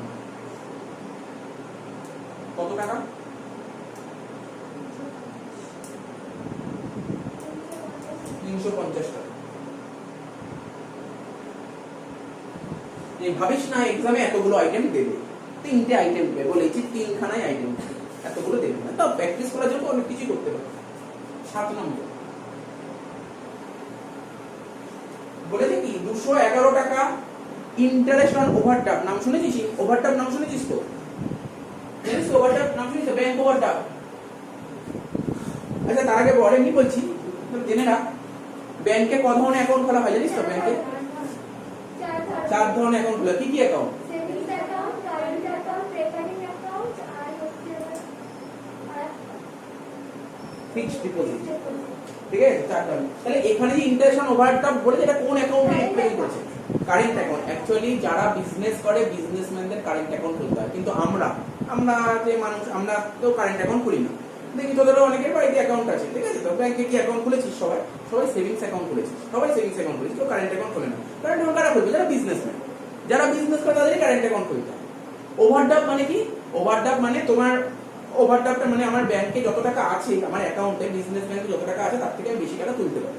কত টাকা, 350 টাকা। ভাবিস না এক্সামে এতগুলো আইটেম দেবে, 3টে আইটেম দেবে বলেছি, 3খানায় আইটেম এতগুলো দেবে না। তো প্র্যাকটিস করার জন্য অনেক কিছু করতে পারো। 7 নম্বর বলেছে কি, 211 টাকা ইন্টারেস্ট অন ওভারড্রাফট। নাম শুনেছিস? ওভারড্রাফট নাম শুনেছিস তো? জানিস তো ওভারড্রাফট নাম শুনেছিস? Bank overdraft. আচ্ছা তার আগে বল, এমনি বলছি জেনে রাখ, ব্যাংকে কত ধরনের অ্যাকাউন্ট খোলা হয় জানিস তো? ব্যাংকে 4 ধরনের অ্যাকাউন্ট খোলা। কি কি account? Savings account, current account, recurring account আর হচ্ছে ফিক্সড ডিপোজিট। ঠিক আছে, 4 ধরনের। তাহলে এখানে যে ইন্টারেস্ট অন ওভারড্রাফট বলেছে, এটা কোন অ্যাকাউন্টে রিপ্রেজেন্ট করছে? Current account. অ্যাকচুয়ালি যারা বিজনেস করে বিজনেসম্যানদের কারেন্ট অ্যাকাউন্ট খুলতে হয়, কিন্তু আমরা যে মানুষ, আমরা তো কারেন্ট অ্যাকাউন্ট খুলি না। দেখি তোদের অনেকের বাড়িতে অ্যাকাউন্ট আছে, ঠিক আছে? তো ব্যাংকে কি অ্যাকাউন্ট খুলেছিস? সবাই সেভিংস অ্যাকাউন্ট খুলেছিস, সবাই সেভিংস অ্যাকাউন্ট খুলেছিস, কেউ কারেন্ট অ্যাকাউন্ট খোলে না। কারেন্ট অ্যাকাউন্ট কারা খুলবে? যারা বিজনেসম্যান, যারা বিজনেস করে তাদেরই কারেন্ট অ্যাকাউন্ট খুলতে হয়। ওভারড্রাফট মানে কি? ওভারড্রাফট মানে তোমার, ওভারড্রাফটটা মানে আমার ব্যাংকে যত টাকা আছে, আমার অ্যাকাউন্টে, বিজনেস ব্যাংকে যত টাকা আছে তার থেকে আমি বেশি টাকা তুলতে পারি।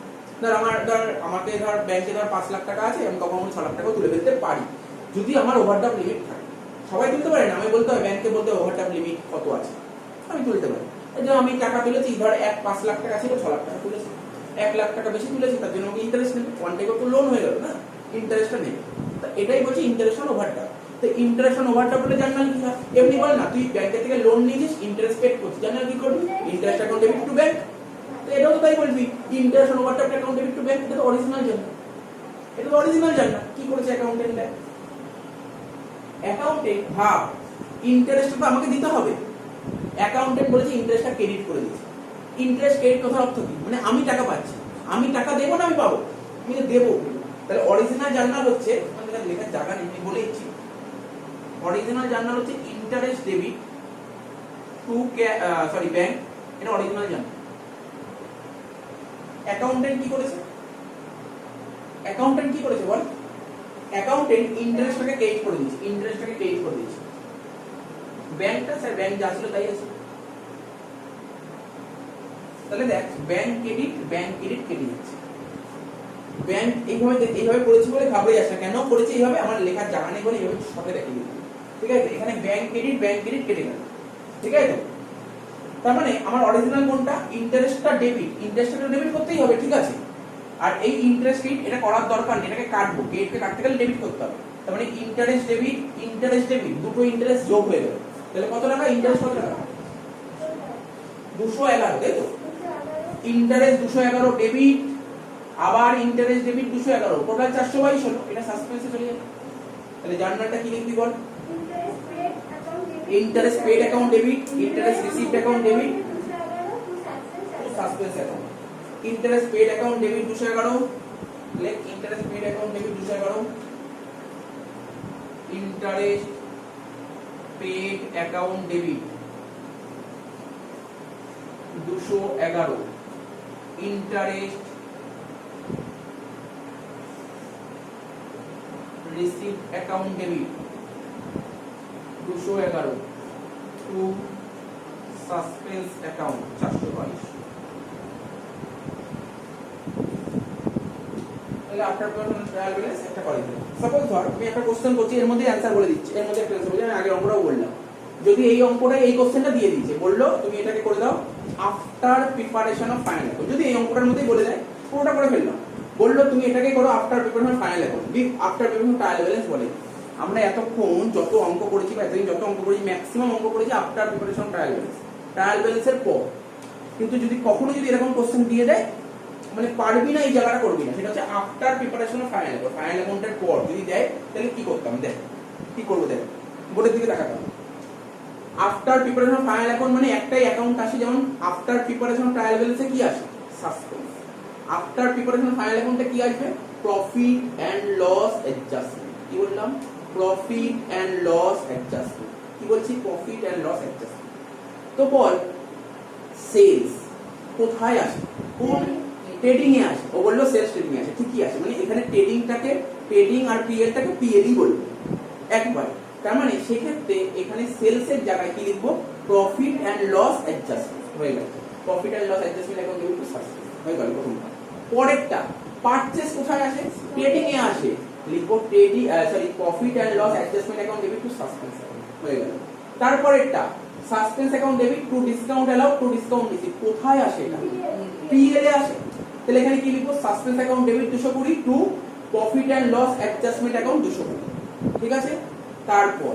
আমাকে ব্যাংকে 5 লাখ টাকা আছে, আমি কখনো 6 লাখ টাকা তুলে ফেলতে পারি, যদি আমার ওভারড্রাফট লিমিট থাকে। সবাই তুলতে পারে না, আমি বলতে হবে ব্যাংকে, বলতে হবে ওভারড্রাফট লিমিট কত আছে, আমি তুলতে পারি। এই যে আমি টাকা তুলেছি, ধর 5 লাখ টাকা ছিল, 6 লাখ টাকা তুলেছি, 1 লাখ টাকা বেশি তুলেছি, তার জন্য আমাকে ইন্টারেস্ট নেবে। 1 টাকা তো লোন হয়ে গেল না, ইন্টারেস্টটা নেবে। এটাই বলছি ইন্টারেস্ট অন ওভারড্রাফট। তো ইন্টারেস্ট অন ওভারড্রাফট বলে জার্নাল কি হয়? এমনি বল না, তুই ব্যাংক থেকে লোন নিয়েছিস, ইন্টারেস্ট পেড করছিস, জার্নাল কি করবি? Interest account debit to bank. তো এটাও তো তাই বলবি, interest on overdraft account debit to bank. এটা তো অরিজিনাল জার্নাল, এটা তো অরিজিনাল জার্নাল। কি করেছে অ্যাকাউন্টেন্ট? অ্যাকাউন্টেন্ট ভাব, ইন্টারেস্ট তো আমাকে দিতে হবে। অ্যাকাউন্টেন্ট বলেছে ইন্টারেস্টটা ক্রেডিট করে দিয়েছে। ইন্টারেস্ট ক্রেডিট কথার অর্থ কি? মানে আমি টাকা পাচ্ছি, আমি টাকা দেবো না আমি পাবো? আমি তো দেবো। তাহলে অরিজিনাল জার্নাল হচ্ছে, আমাদের লেখার জায়গা নেই বলে দিচ্ছি, অরিজিনাল জার্নাল হচ্ছে ইন্টারেস্ট ডেবিট টু ব্যাংক। এটা অরিজিনাল জার্নাল। অ্যাকাউন্টেন্ট কি করেছে? অ্যাকাউন্টেন্ট কি করেছে বল? অ্যাকাউন্টেন্ট ইন্টারেস্টটাকে ক্রেডিট করে দিয়েছে, ইন্টারেস্টটাকে ক্রেডিট করে দিয়েছে। ব্যাংকটা স্যার ব্যাংক যা ছিল তাই আছে। তাহলে দেখ, ব্যাংক ক্রেডিট কেটে যাচ্ছে। ব্যাংক এইভাবে করেছি বলে ঘাবড়ে যাচ্ছে না। কেন করেছি এইভাবে? আমার লেখার জায়গা নেই বলে এইভাবে সাথে রেখে দিয়েছি, ঠিক আছে? এখানে ব্যাংক ক্রেডিট কেটে গেল, ঠিক আছে? তার মানে আমার অরিজিনাল কোনটা? ইন্টারেস্টটা ডেবিট, ইন্টারেস্টটা ডেবিট করতেই হবে, ঠিক আছে? আর এই ইন্টারেস্ট ক্রেডিট এটা করার দরকার নেই, এটাকে কাটবো, ক্রেডিটকে কাটতে গেলে ডেবিট করতে হবে। তার মানে ইন্টারেস্ট ডেবিট দুটো ইন্টারেস্ট যোগ হয়ে গেল। তাহলে কত টাকা ইন্টারেস্ট? কত টাকা? 211, তাই তো? ইন্টারেস্ট 211 ডেবিট, আবার ইন্টারেস্ট ডেবিট 211, টোটাল 422 হলো। এটা সাসপেন্সে চলে যাবে। তাহলে জার্নালটা কি লিখবি বল? Interest paid account debit, interest received account debit, suspense account. Interest paid account debit 211, লেখ interest paid account debit 211, interest paid account debit 211, interest received account debit 211 to suspense account 422। তাহলে আফটার পারফরম্যান্স ট্রায়াল ব্যালেন্স একটা করে দিলাম। Suppose ধর আমি একটা question করছি, এর মধ্যে অ্যানসার বলে দিচ্ছি, এর মধ্যে একটা অ্যানসার বলে আমি আগের অঙ্কটাও বললাম। যদি এই অঙ্কটা এই কোশ্চেনটা দিয়ে দিয়েছে, বললো তুমি এটাকে করে দাও after preparation of final account, যদি এই অঙ্কটার মধ্যেই বলে দেয়, পুরোটা করে ফেললাম। বললো তুমি এটাকে করো after preparation final account, after preparation trial balance বলে। আমরা এতক্ষণ যত অঙ্ক করেছি বা এতদিন যত অঙ্ক করেছি, ম্যাক্সিমাম অঙ্ক করেছি after preparation trial balance. Trial ব্যালেন্সের পর। কিন্তু যদি কখনো যদি এরকম কোশ্চেন দিয়ে দেয় মানে পারবি না এই জায়গাটা করবি না, সেটা হচ্ছে after preparation of final account, final অ্যাকাউন্টের পর যদি দেয় তাহলে কি করতাম দেখ, কি করবো দেখ, বোর্ডের দিকে তাকাতাম। After preparation of final account মানে একটাই অ্যাকাউন্ট আসে, যেমন আফটার প্রিপারেশন অফ ট্রায়াল ব্যালেন্সে কি আসে, suspense. After preparation of final অ্যাকাউন্টে কি আসবে, প্রফিট এন্ড লস অ্যাডজাস্টমেন্ট। কি বললাম, প্রফিট এন্ড লস অ্যাডজাস্টমেন্ট। কি বলছি, প্রফিট এন্ড লস অ্যাডজাস্টমেন্ট। তো বল সেলস কোথায় আসে, কোন ট্রেডিং এ আসে, ও বললো সেলস ট্রেডিং এ আসে, ঠিকই আছে, মানে এখানে ট্রেডিংটাকে ট্রেডিং আর পিএলটাকে পিএলই বলবো একবার। তার মানে সেক্ষেত্রে এখানে সেলস এর জায়গায় কি লিখবো, প্রফিট এন্ড লস অ্যাডজাস্টমেন্ট হয়ে গেল। প্রফিট এন্ড লস অ্যাডজাস্টমেন্ট এখন দেবো টু সাসপেন্স হয়ে গেল প্রথমটা। পরেরটা পারচেজ কোথায় আসে, ট্রেডিং এ আসে, লিখবো trading sorry profit and loss adjustment account debit to suspense হয়ে গেল। তারপরেরটা suspense account debit to discount allowed to discount receive, কোথায় আসে এটা, পিএল এ আসে। তাহলে এখানে কি লিখবো, suspense account debit 220 to profit and loss adjustment account 220, ঠিক আছে। তারপর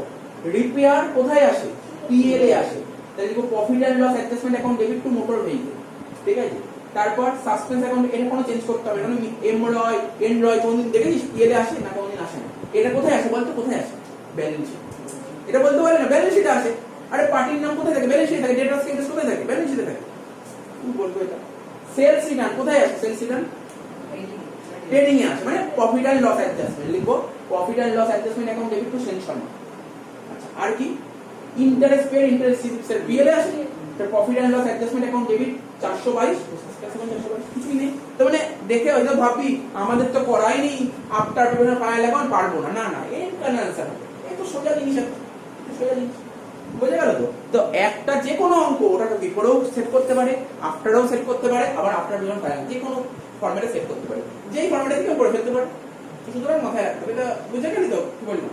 রিপেয়ার কোথায় আসে, পিএল এ আসে, তাহলে লিখবো profit and loss adjustment account debit to motor vehicle, ঠিক আছে। তারপর সাসপেন্স অ্যাকাউন্ট এটা কোনো চেঞ্জ করতে হবে না, এমরয় এনরয় কোনদিন দেখেছিস পিএল এ আসে না, কোনদিন আসে না। এটা কোথায় আসে বলতো, কোথায় আসে, ব্যালেন্স শিট। এটা বলতে পারলে না ব্যালেন্স শিটে আসে। আরে পার্টির নাম কোথায় থাকে, ব্যালেন্স শিটে থাকে। ডেট অফ সেলস কোথায় থাকে, ব্যালেন্স শিটে থাকে। কি বলবো এটা, সেলস রিটার্ন কোথায় আসে, সেলস রিটার্ন ট্রেডিং এ আসে, মানে প্রফিট এন্ড লস অ্যাডজাস্টমেন্ট লিখবো profit and loss adjustment account debit to Sen Sharma. আচ্ছা আর কি, ইন্টারেস্ট পেড ইন্টারেস্ট রিসিভস এর পিএল এ আসে, তো profit and loss adjustment account debit 422 কিছুই নেই। তো মানে দেখে হয়তো ভাবি আমাদের তো করাই নেই আফটার প্রিপারেশন ফাইনাল অ্যাকাউন্ট, পারবো না, না না এর কারণ आंसर হবে, এই তো সোজা জিনিস, সোজা জিনিস বুঝে গেল তো। তো একটা যে কোনো অঙ্ক ওটাকে বিফোরেও সেট করতে পারে, আফটারেও সেট করতে পারে, আবার আফটার প্রিপারেশন ফাইনাল যে কোনো ফরম্যাটে সেট করতে পারে, যেই ফরম্যাটে থেকে করে ফেলতে পারে। সুতরাং মাথায় রাখতে হবে, এটা বুঝে গেলি তো, কি বললাম।